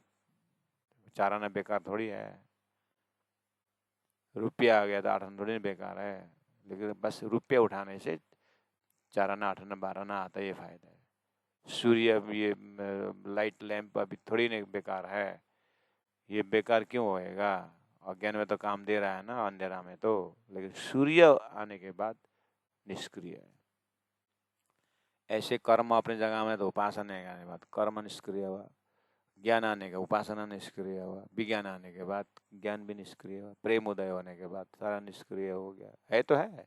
4 आना बेकार थोड़ी है, रुपया आ गया तो 8 आना थोड़ी बेकार है, लेकिन बस रुपया उठाने से 4 आना 8 आना 12 आना आता, ये फायदा है। सूर्य ये लाइट लैंप अभी थोड़ी नहीं बेकार है, ये बेकार क्यों होएगा, अज्ञान में तो काम दे रहा है ना, अंधेरा में तो, लेकिन सूर्य आने के बाद निष्क्रिय है। ऐसे कर्म अपनी जगह में तो उपासना आने के बाद कर्म निष्क्रिय हुआ, ज्ञान आने का उपासना निष्क्रिय हुआ, विज्ञान आने के बाद ज्ञान भी निष्क्रिय हुआ, प्रेम उदय होने के बाद सारा निष्क्रिय हो गया है, तो है।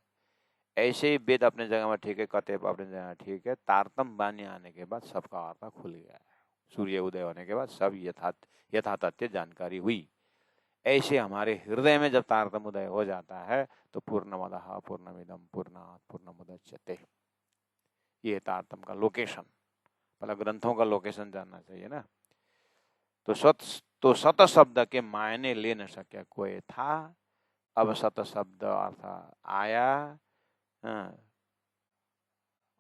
ऐसे ही वेद अपने जगह में ठीक है, कतेब अपने जगह ठीक है, तारतम वाणी आने के बाद सबका आता खुल गया है, सूर्य उदय होने के बाद सब यथातथ्य जानकारी हुई। ऐसे हमारे हृदय में जब तारतम उदय हो जाता है तो पूर्णमदः पूर्णमिदं पूर्णात् पूर्णमुदच्यते, ये तारतम का लोकेशन, मतलब ग्रंथों का लोकेशन जानना चाहिए ना। तो सत शब्द के मायने ले न सके कोई था, अब सत शब्द अर्थ आया,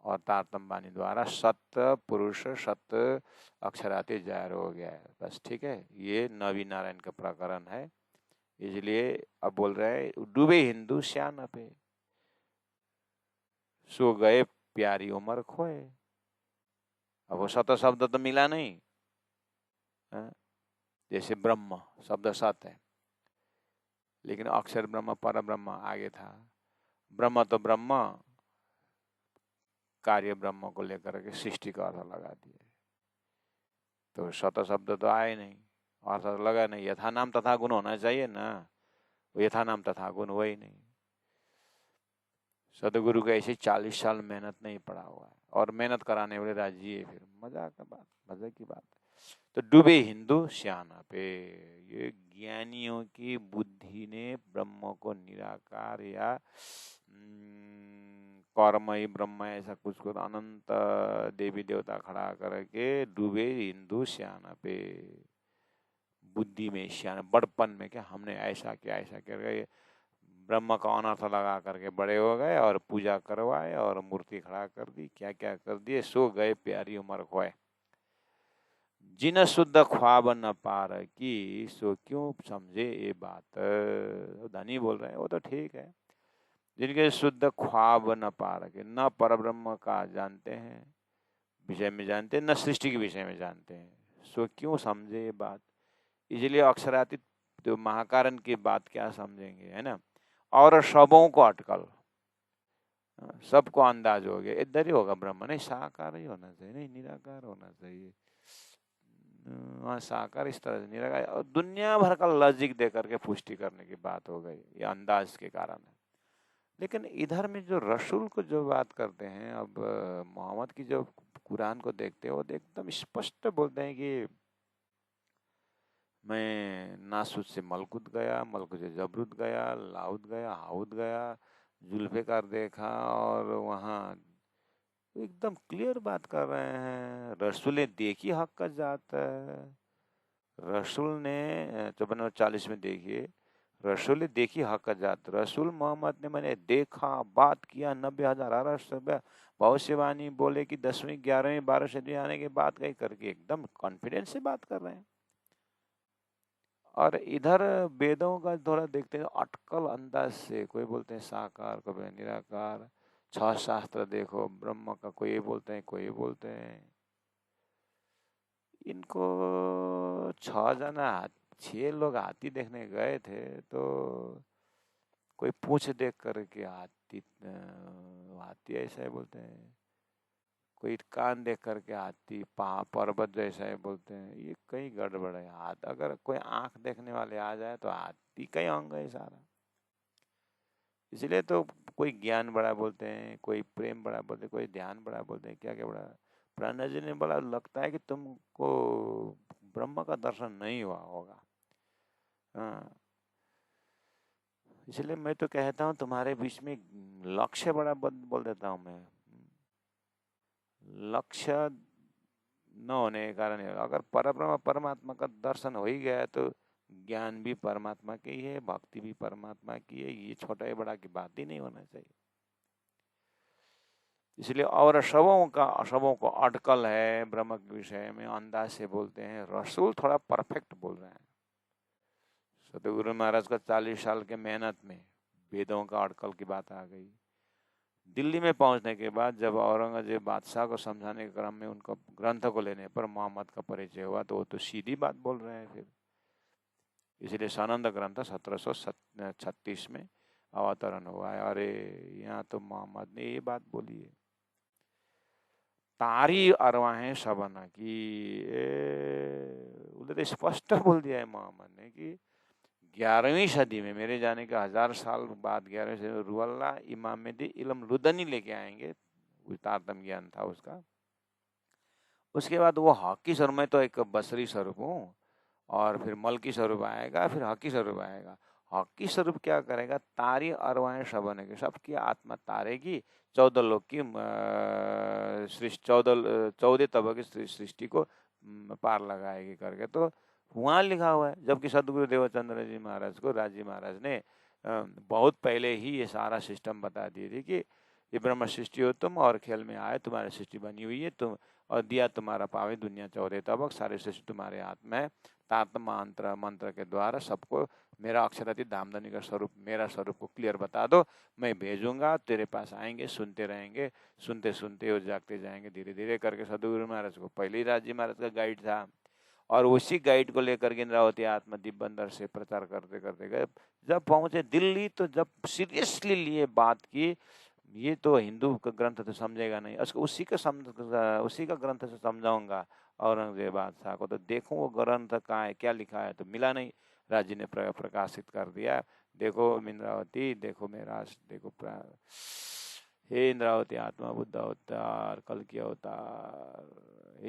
और तारतम वाणी द्वारा सत पुरुष सत अक्षराती जाहिर हो गया है, बस ठीक है। ये नवी नारायण का प्रकरण है, इसलिए अब बोल रहे हैं डूबे हिंदू श्यान पे, सो गए प्यारी उम्र खोए। अब वो सत शब्द तो मिला नहीं, जैसे ब्रह्म शब्द सत है, लेकिन अक्षर ब्रह्म पर ब्रह्म आगे था, ब्रह्म तो ब्रह्म, कार्य ब्रह्म को लेकर के सृष्टि का अर्थ लगा दिए, तो सत शब्द तो आए नहीं, अर्थ लगा नहीं। यथा नाम तथा गुण होना चाहिए ना, यथा नाम तथा गुण हुआ ही नहीं। सदगुरु का ऐसे 40 साल मेहनत नहीं पड़ा हुआ है, और मेहनत कराने वाले राजी है, फिर मजा की बात है। तो डूबे हिंदू श्याना पे, ये ज्ञानियों की बुद्धि ने ब्रह्म को निराकार या कर्म ही ब्रह्म ऐसा कुछ को अनंत देवी देवता खड़ा करके डूबे हिंदू श्याना पे, बुद्धि में श्यान, बड़पन में, क्या हमने ऐसा किया ऐसा करके ब्रह्म का अनर्थ लगा करके बड़े हो गए, और पूजा करवाए और मूर्ति खड़ा कर दी, क्या क्या कर दिए, सो गए प्यारी उम्र खोए। जिन शुद्ध ख्वाब न पार की, सो क्यों समझे ये बात। धनी बोल रहे हैं, वो तो ठीक है, जिनके शुद्ध ख्वाब न पार के, न परब्रह्म का जानते हैं विषय में जानते हैं, न सृष्टि के विषय में जानते हैं, सो क्यों समझे ये बात। इसलिए अक्षरातीत तो महाकारण की बात क्या समझेंगे, है ना। और सबों को अटकल, सबको अंदाज हो गया इधर ही होगा ब्रह्म, नहीं साकार ही होना चाहिए, नहीं निराकार होना चाहिए, वहाँ साकार इस तरह से निराकार, और दुनिया भर का लॉजिक दे करके पुष्टि करने की बात हो गई, ये अंदाज के कारण है। लेकिन इधर में जो रसूल को जो बात करते हैं, अब मोहम्मद की जो कुरान को देखते हो, वो एकदम स्पष्ट बोलते हैं कि मैं नासुद से मलकुत गया, मलकुत से जबरूत गया, लाउद गया, हाउद गया, जुल्फिकार देखा, और वहाँ एकदम क्लियर बात कर रहे हैं। रसूल ने देखी हक का जात है, रसूल ने 54 और 40 में देखिए, रसूल ने देखी हक का जात, रसूल मोहम्मद ने मैंने देखा, बात किया, 90,000 अरश भविष्यवाणी बोले कि 10वीं 11वीं 12 सदी आने के बाद कहीं करके एकदम कॉन्फिडेंस से बात कर रहे हैं। और इधर वेदों का थोड़ा देखते हैं अटकल अंदाज से, कोई बोलते हैं साकार, कोई निराकार, 6 शास्त्र देखो, ब्रह्म का कोई बोलते हैं, कोई बोलते हैं। इनको 6 लोग हाथी देखने गए थे, तो कोई पूंछ देख करके हाथी हाथी ऐसा है बोलते हैं, कोई कान देख करके हाथी पर्वत जैसा है बोलते हैं, ये कहीं गड़बड़ है। हाथ अगर कोई आंख देखने वाले आ जाए तो हाथी का ही अंग है सारा। इसलिए तो कोई ज्ञान बड़ा बोलते हैं, कोई प्रेम बड़ा बोलते हैं, कोई ध्यान बड़ा बोलते हैं, क्या क्या बड़ा। प्राणा जी ने बोला लगता है कि तुमको ब्रह्म का दर्शन नहीं हुआ होगा। हाँ, इसलिए मैं तो कहता हूँ तुम्हारे बीच में लक्ष्य बड़ा बोल देता हूँ मैं। लक्ष्य न होने के कारण अगर परब्रह्म परमात्मा का दर्शन हो ही गया तो ज्ञान भी परमात्मा की है, भक्ति भी परमात्मा की है, ये छोटा या बड़ा की बात ही नहीं होना चाहिए। इसलिए और सबों को अटकल है ब्रह्म के विषय में, अंदाज से बोलते हैं। रसूल थोड़ा परफेक्ट बोल रहे हैं। सतगुरु महाराज का 40 साल के मेहनत में वेदों का अटकल की बात आ गई। दिल्ली में पहुंचने के बाद जब औरंगजेब बादशाह को समझाने के क्रम में उनका ग्रंथ को लेने पर मोहम्मद का परिचय हुआ तो वो तो सीधी बात बोल रहे हैं फिर। इसलिए सानंद ग्रंथ 1736 में अवतरण हुआ है। अरे यहाँ तो मोहम्मद ने ये बात बोली है, तारी अरवाहें सबना की, उधर तो स्पष्ट बोल दिया है मोहम्मद ने कि 11वीं सदी में, मेरे जाने के 1000 साल बाद 11वीं सदी में रुअल्लाह इमाम मेहदी इल्म लुदनी लेके आएंगे। तारतम ज्ञान था उसका। उसके बाद वो हकी स्वरूप में तो एक बसरी स्वरूप हूँ और फिर मलकी स्वरूप आएगा, फिर हकी स्वरूप आएगा। हकी स्वरूप क्या करेगा? तारी अरवाएं शबन के सबकी आत्मा तारेगी, 14 लोग की सृष्टि 14 तबक की सृष्टि को पार लगाएगी करके तो वहाँ लिखा हुआ है। जबकि सदगुरु देवचंद्र जी महाराज को राजी महाराज ने बहुत पहले ही ये सारा सिस्टम बता दिए थे कि ये ब्रह्म सृष्टि हो तुम और खेल में आए, तुम्हारी सृष्टि बनी हुई है, तुम और दिया तुम्हारा पावे दुनिया 14 तबक, सारी सृष्टि तुम्हारे हाथ में है। तात्म मंत्र के द्वारा सबको मेरा अक्षरातीत धामधनी का स्वरूप, मेरा स्वरूप को क्लियर बता दो, मैं भेजूंगा, तेरे पास आएंगे, सुनते रहेंगे, सुनते सुनते वो जागते जाएंगे धीरे धीरे करके। सदगुरु महाराज को पहले ही राजी महाराज का गाइड था और उसी गाइड को लेकर के इंद्रावती आत्मा दिव्यंदर से प्रचार करते करते गए। जब पहुंचे दिल्ली तो जब सीरियसली लिए बात की, ये तो हिंदू का ग्रंथ तो समझेगा नहीं, उसी का ग्रंथ से समझाऊंगा औरंगजेब बादशाह को, तो देखो वो ग्रंथ कहाँ है, क्या लिखा है, तो मिला नहीं। राजी ने प्रकाशित कर दिया, देखो इंद्रावती, देखो मेरा, देखो हे इंद्रावती आत्मा बुद्ध अवतार, कल की अवतार,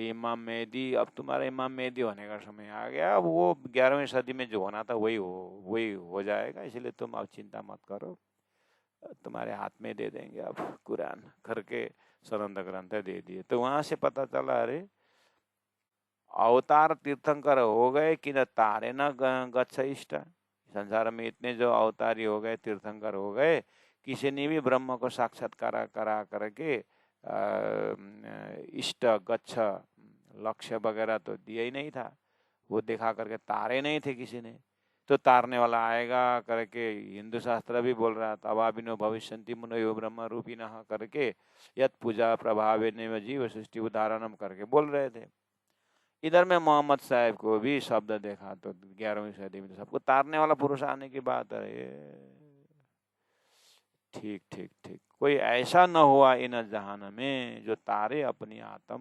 इमाम मेहदी, अब तुम्हारा इमाम मेहदी होने का समय आ गया। अब वो 11वीं सदी में जो होना था वही हो जाएगा, इसलिए तुम अब चिंता मत करो, तुम्हारे हाथ में दे देंगे अब कुरान करके सनंद ग्रंथ दे दिए। तो वहां से पता चला अरे अवतार तीर्थंकर हो गए कि न तारे न गच्छ इष्ट। संसार में इतने जो अवतारी हो गए, तीर्थंकर हो गए, किसी ने भी ब्रह्म को साक्षात्कार करा करके इष्ट गच्छ लक्ष्य वगैरह तो दिया ही नहीं था, वो दिखा करके तारे नहीं थे किसी ने। तो तारने वाला आएगा करके हिंदू शास्त्र भी बोल रहा था, अवाबिनो भविष्यन्ति मुनो यो ब्रह्म रूपिणः करके यत पूजा प्रभावेन जीव सृष्टि उदाहरणम करके बोल रहे थे। इधर में मोहम्मद साहब को भी शब्द देखा तो 11वीं सदी में तो सबको तारने वाला पुरुष आने की बात है। ठीक ठीक ठीक, कोई ऐसा न हुआ इन जहान में जो तारे अपनी आत्म।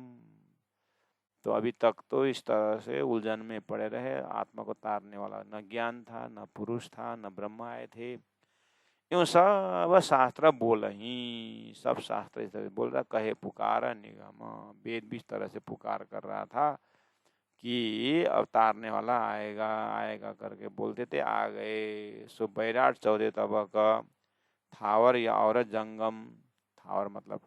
तो अभी तक तो इस तरह से उलझन में पड़े रहे, आत्मा को तारने वाला न ज्ञान था, न पुरुष था, न ब्रह्म आए थे। यूं सब शास्त्र बोल ही, सब शास्त्र इस तरह बोल रहा, कहे पुकारा निगम, वेद भी इस तरह से पुकार कर रहा था कि अवतारने वाला आएगा आएगा करके बोलते थे, आ गए। सो बैराट 14 तबक, थावर या और जंगम, थावर मतलब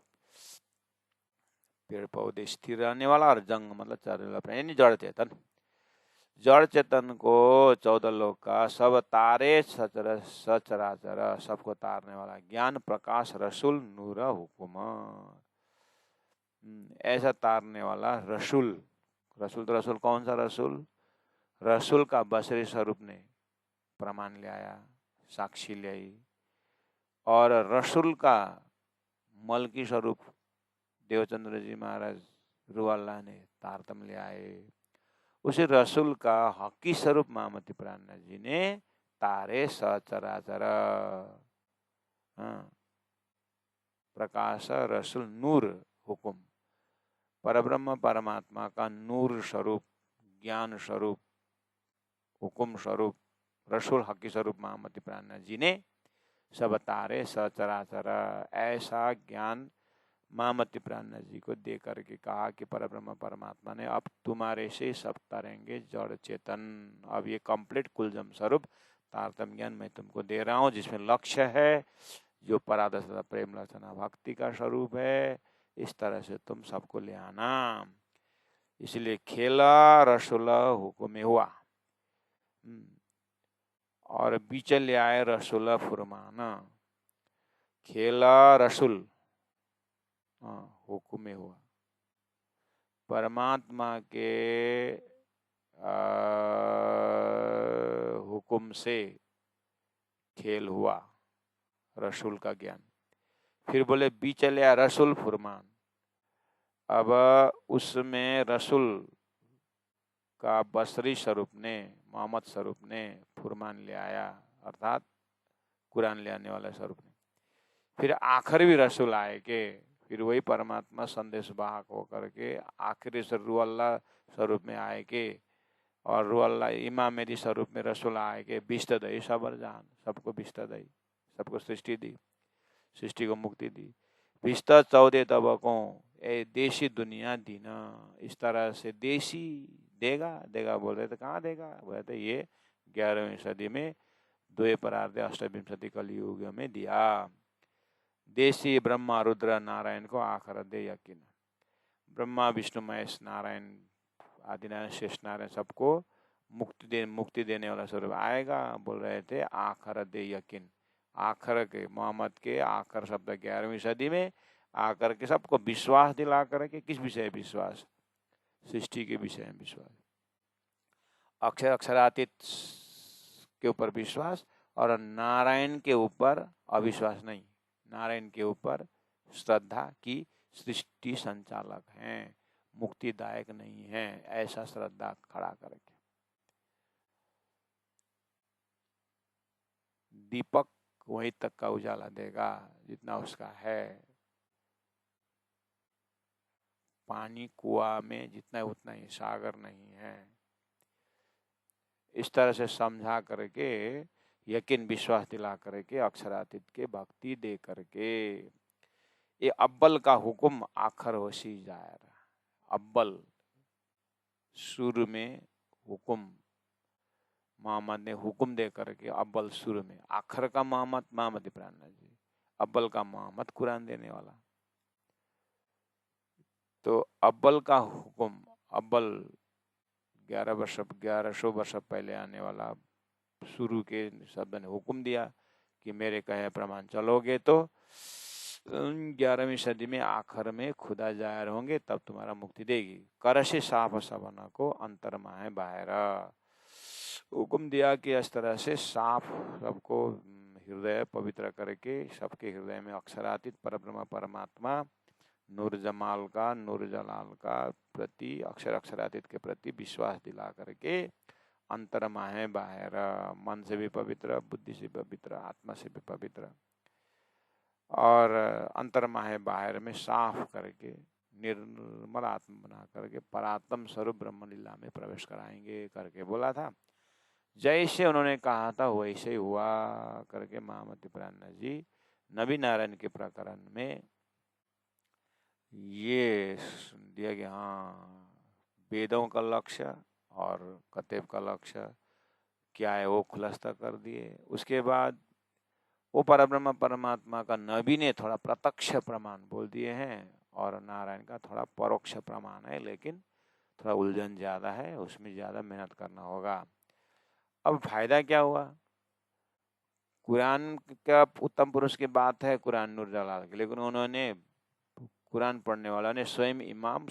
पेड़ पौधे स्थिर रहने वाला, और जंग मतलब चलने वाला प्राणी, यानी जड़ चेतन। जड़ चेतन को 14 लोक का सब तारे सचराचर, सबको तारने वाला ज्ञान प्रकाश रसूल नूर हुकुम, ऐसा तारने वाला रसूल। रसूल तो रसूल कौन सा रसूल? रसूल का बसरी स्वरूप ने प्रमाण ले आया, साक्षी ले आई। और रसूल का मलकी स्वरूप देवचंद्र जी महाराज रुअल्लाह ने तारतम ले आए। उसी रसूल का हकी स्वरूप महामती प्राणनाथ जी ने तारे सचराचर, प्रकाश रसूल नूर हुकुम, परब्रह्म परमात्मा का नूर स्वरूप, ज्ञान स्वरूप, हुकुम स्वरूप, रसूल हकी स्वरूप महामती प्राणनाथ जी ने सब तारे सचराचर ऐसा ज्ञान महामती प्राणनाथ जी को दे करके कहा कि परब्रह्म परमात्मा ने अब तुम्हारे से सब तरेंगे जड़ चेतन। अब ये कंप्लीट कुलजम स्वरूप तारतम्य ज्ञान मैं तुमको दे रहा हूँ, जिसमें लक्ष्य है जो परादशा प्रेम लक्षणा भक्ति का स्वरूप है। इस तरह से तुम सबको ले आना। इसलिए खेला रसुल हुकुम हुआ और बीच ले आए रसुल फुरमाना। खेला रसुल हुकुम हुआ, परमात्मा के हुकुम से खेल हुआ रसूल का ज्ञान। फिर बोले बीच लिया रसूल फुरमान। अब उसमें रसूल का बसरी स्वरूप ने, मोहम्मद स्वरूप ने फुरमान ले आया, अर्थात कुरान ले आने वाला स्वरूप ने। फिर आखिर भी रसूल आए के, फिर वही परमात्मा संदेश वाहक होकर के आखिरी रूअल्लाह स्वरूप में आए के, और रूअल्लाह इमाम मेदी स्वरूप में रसूल आए के बिस्त दई सबर जान, सबको बिस्त दई, सबको सृष्टि दी, सृष्टि को मुक्ति दी। बिस्त 14 तबकों ए देशी दुनिया दी ना। इस तरह से देशी देगा देगा बोल रहे थे, कहाँ देगा बोले थे ये 11वीं सदी में द्वे परार्धे अष्टविंशति कलयुग में दिया। देशी ब्रह्मा रुद्र नारायण को आखिर दे यकीन। ब्रह्मा विष्णु महेश नारायण आदिनारायण शेष नारायण सबको मुक्ति देने वाला स्वरूप आएगा बोल रहे थे, आखिर दे यकीन। आखिर के मोहम्मद के आखिर शब्द 11वीं सदी में आकर के सबको विश्वास दिला करके, किस विषय विश्वास? सृष्टि के विषय में विश्वास, अक्षर अक्षरातीत के ऊपर विश्वास, और नारायण के ऊपर अविश्वास नहीं, नारायण के ऊपर श्रद्धा की सृष्टि संचालक हैं, मुक्तिदायक नहीं है, ऐसा श्रद्धा खड़ा करके। दीपक वहीं तक का उजाला देगा जितना उसका है, पानी कुआं में जितना उतना ही, सागर नहीं है। इस तरह से समझा करके यकीन विश्वास दिला करके अक्षरातीत के भक्ति दे करके ये अव्वल का हुक्म आखर होशी जाए। अव्वल शुरू में हुक्म, मोहम्मद ने हुक्म दे करके अव्वल शुरू में, आखिर का मोहम्मद महामती प्राणनाथ जी, अव्वल का मोहम्मद कुरान देने वाला। तो अव्वल का हुक्म, अव्वल 1100 वर्ष पहले आने वाला शुरू के शब्द ने हुक्म दिया कि मेरे कहे प्रमाण चलोगे तो 11वीं सदी में आखिर में खुदा जाहिर होंगे, तब तुम्हारा मुक्ति देगी। करशे साफ सवना को अंतर माहे बाहर, हुक्म दिया कि इस तरह से साफ सबको हृदय पवित्र करके सबके हृदय में अक्षरातीत परब्रह्म परमात्मा नूर जमाल का, नूर जलाल का प्रति, अक्षर अक्षरातीत के प्रति विश्वास दिला करके अंतर माहे बाहर, मन से भी पवित्र, बुद्धि से पवित्र, आत्मा से भी पवित्र, और अंतर माहे बाहर में साफ करके निर्मल आत्मा बना करके परात्म स्वरूप ब्रह्म लीला में प्रवेश कराएंगे करके बोला था। जैसे उन्होंने कहा था वैसे ही हुआ करके महामती प्राणनाथ जी नबी नारायण के प्रकरण में ये दिया गया। हाँ, वेदों का लक्ष्य और कतेब का लक्ष्य क्या है वो खुलासा कर दिए। उसके बाद वो परब्रह्म परमात्मा का नबी ने थोड़ा प्रत्यक्ष प्रमाण बोल दिए हैं और नारायण का थोड़ा परोक्ष प्रमाण है, लेकिन थोड़ा उलझन ज़्यादा है, उसमें ज़्यादा मेहनत करना होगा। अब फायदा क्या हुआ? कुरान का उत्तम पुरुष की बात है, कुरान नूर जलाल की, लेकिन उन्होंने कुरान पढ़ने वाला ने स्वयं इमाम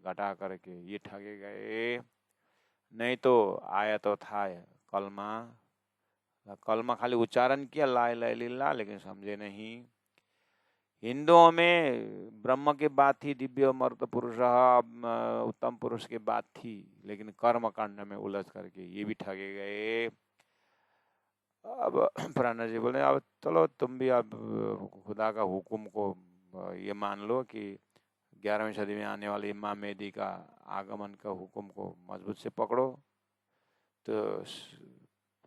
घटा करके ये ठगे गए। नहीं तो आया तो था कलमा खाली उच्चारण किया ला इलाहा इल्लल्लाह, लेकिन समझे नहीं। हिंदुओं में ब्रह्म की बात थी, दिव्य मर्त पुरुष उत्तम पुरुष की बात थी, लेकिन कर्म कांड में उलझ करके ये भी ठगे गए। अब प्राणनाथ जी बोले अब चलो तुम भी अब खुदा का हुक्म को ये मान लो कि 11वीं सदी में आने वाले इमाम मेहदी का आगमन का हुक्म को मजबूत से पकड़ो। तो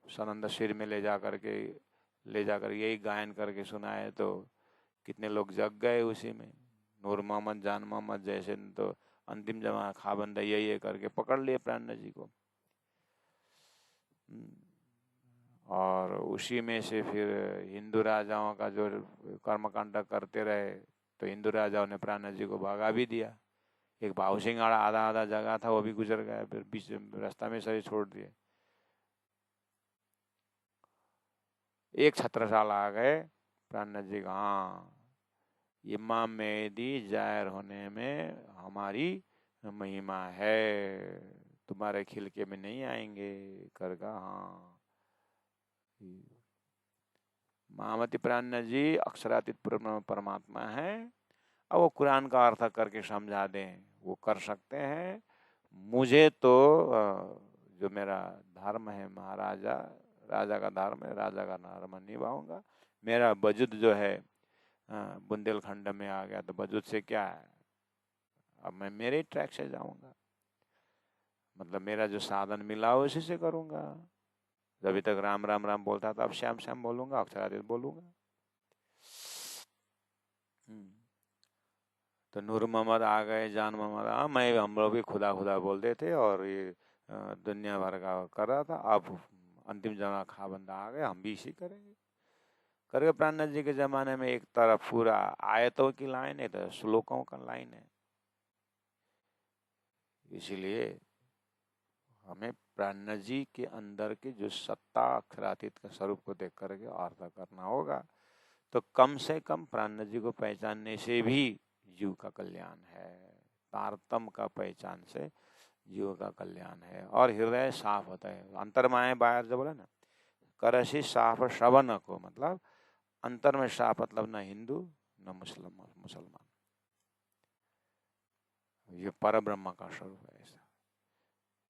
सनंद सिर में ले जाकर यही गायन करके सुनाए तो कितने लोग जग गए उसी में। नूर मोहम्मद, जान मोहम्मद जैसे तो अंतिम जमा खाबंदा यही करके पकड़ लिए प्राणनाथ जी को। और उसी में से फिर हिंदू राजाओं का जो कर्मकांड करते रहे तो हिंदू राजाओं ने प्राणनाथ जी को भगा भी दिया। एक भाव सिंह आधा आधा जगह था वो भी गुजर गया, फिर बीच रास्ता में सही छोड़ दिए। एक छत्रसाल आ गए प्राणनाथ जी का, हाँ इमाम मेहदी जाहिर होने में हमारी महिमा है, तुम्हारे खिलके में नहीं आएंगे कर का। हाँ महामती प्राणनाथ जी अक्षरातीत परमात्मा है। अब वो कुरान का अर्थ करके समझा दें वो कर सकते हैं। मुझे तो जो मेरा धर्म है महाराजा, राजा का धर्म है, राजा का धर्म निभाऊंगा। मेरा वजूद जो है बुंदेलखंड में आ गया तो वजूद से क्या है, अब मैं मेरे ट्रैक से जाऊंगा, मतलब मेरा जो साधन मिला उसी से करूंगा। अभी तक राम राम राम बोलता था, अब श्याम श्याम बोलूंगा, अक्षरातीत बोलूंगा। तो नूर मोहम्मद आ गए, जान मोहम्मद मैं हम लोग भी खुदा खुदा बोलते थे और ये दुनिया भर का कर रहा था। अब अंतिम जमा खाबंदा आ गए, हम भी इसी करेंगे करके। प्राणनाथ जी के जमाने में एक तरफ पूरा आयतों की लाइन है तो श्लोकों का लाइन है। इसीलिए हमें प्राणनाथ जी के अंदर के जो सत्ता अक्षरातीत का स्वरूप को देख करके अर्थ करना होगा। तो कम से कम प्राणनाथ जी को पहचानने से भी जीव का कल्याण है, तारतम का पहचान से जीव का कल्याण है। और हृदय साफ होता है, अंतर माए बाहर जो बोला ना, करसी साफ श्रवण को, मतलब अंतर में साफ, मतलब न हिंदू न मुसलमान, ये पर ब्रह्म का स्वरूप है। ऐसा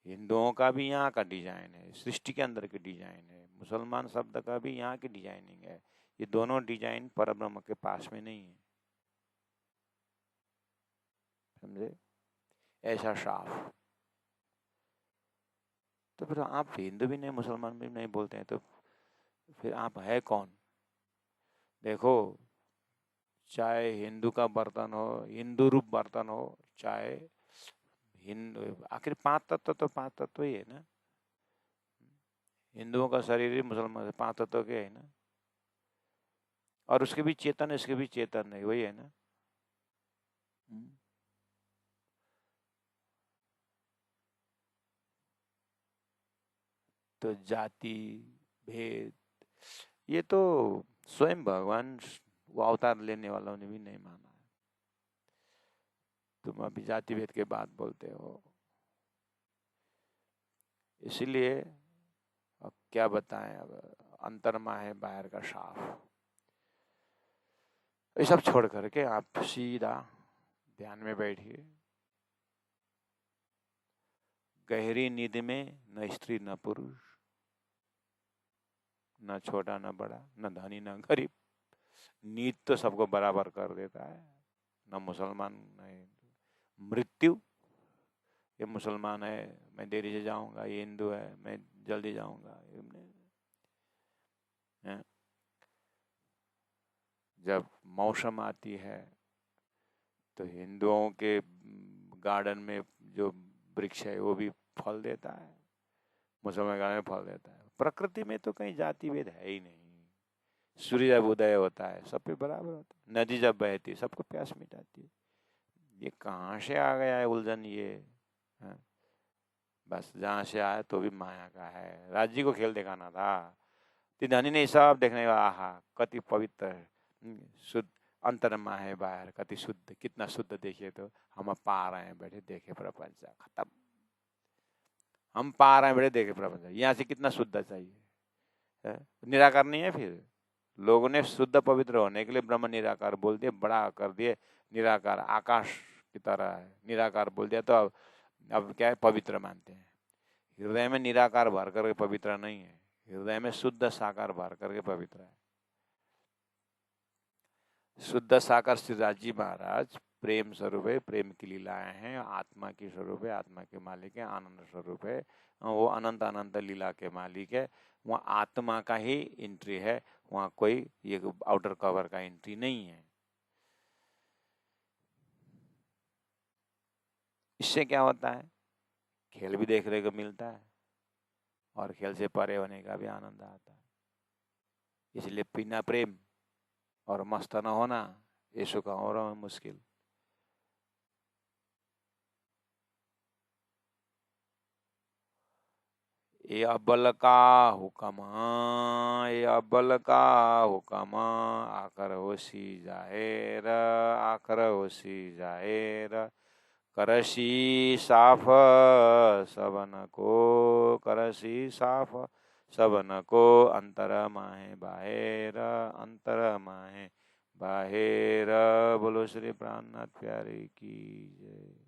हिंदुओं का भी यहाँ का डिजाइन है, सृष्टि के अंदर की डिजाइन है। मुसलमान शब्द का भी यहाँ की डिजाइनिंग है। ये दोनों डिजाइन पर ब्रह्म के पास में नहीं है, समझे, ऐसा साफ। तो फिर आप हिंदू भी नहीं मुसलमान भी नहीं बोलते हैं तो फिर आप है कौन? देखो, चाहे हिंदू का बर्तन हो, हिंदू रूप बर्तन हो, चाहे हिंदू, आखिर पांच तत्व तो पांच तत्व ही है ना। हिंदुओं का शरीर ही मुसलमान पांच तत्व के है ना, और उसके भी चेतन, इसके भी चेतन है, वही है ना। तो जाति भेद ये तो स्वयं भगवान वो अवतार लेने वालों ने भी नहीं माना है। तुम अभी जाति भेद के बात बोलते हो। इसलिए अब क्या बताएं, अब अंतरमा है बाहर का साफ। ये सब छोड़ करके आप सीधा ध्यान में बैठिए। गहरी नींद में न स्त्री न पुरुष, न छोटा न बड़ा, न धनी न गरीब। नींद तो सबको बराबर कर देता है, न मुसलमान न हिंदू। मृत्यु, ये मुसलमान है मैं देरी से जाऊंगा, ये हिंदू है मैं जल्दी जाऊंगा। जब मौसम आती है तो हिंदुओं के गार्डन में जो वृक्ष है वो भी फल देता है, मुसलमान गार्डन में फल देता है। प्रकृति में तो कहीं जाति भेद है ही नहीं। सूर्य जब उदय होता है सब पे बराबर होता है, नदी जब बहती है सबको प्यास मिटाती है। ये कहाँ से आ गया है उलझन ये है? बस जहाँ से आया तो भी माया का है। राज्य को खेल दिखाना था, धनी ने सब देखने का, आहा कति पवित्र शुद्ध अंतरमा है बाहर, कति शुद्ध, कितना शुद्ध देखिए। तो हम पा रहे हैं बैठे देखे प्रपंच खत्म, हम पा रहे हैं बैठे देखे प्रपंच। यहाँ से कितना शुद्ध चाहिए, निराकार नहीं है। फिर लोगों ने शुद्ध पवित्र होने के लिए ब्रह्म निराकार बोल दिए, बड़ा कर दिए। निराकार आकाश की तरह है, निराकार बोल दिया तो अब क्या है, पवित्र मानते हैं। हृदय में निराकार भर करके पवित्र नहीं है, हृदय में शुद्ध साकार भर करके पवित्र है। शुद्ध साकार श्री राज जी महाराज प्रेम स्वरूप है, प्रेम की लीलाएं हैं, आत्मा की स्वरूप है, आत्मा के मालिक है, आनंद स्वरूप है, वो अनंत अनंत लीला के मालिक है। वहाँ आत्मा का ही एंट्री है, वहाँ कोई ये आउटर कवर का एंट्री नहीं है। इससे क्या होता है, खेल भी देखने को मिलता है और खेल से परे होने का भी आनंद आता है। इसलिए बिना प्रेम और मस्त न होना यीशु का और मुश्किल। ये अब्बल का हुक्म, ये अब्बल का हुक्म, आकर होशी जाहिर, आकर होशी जाहिर, करसी साफ सबन को, करसी साफ सबन को, अंतर माहे बाहेर, अंतर माहे बाहेर। बोलो श्री प्राणनाथ प्यारे की जय।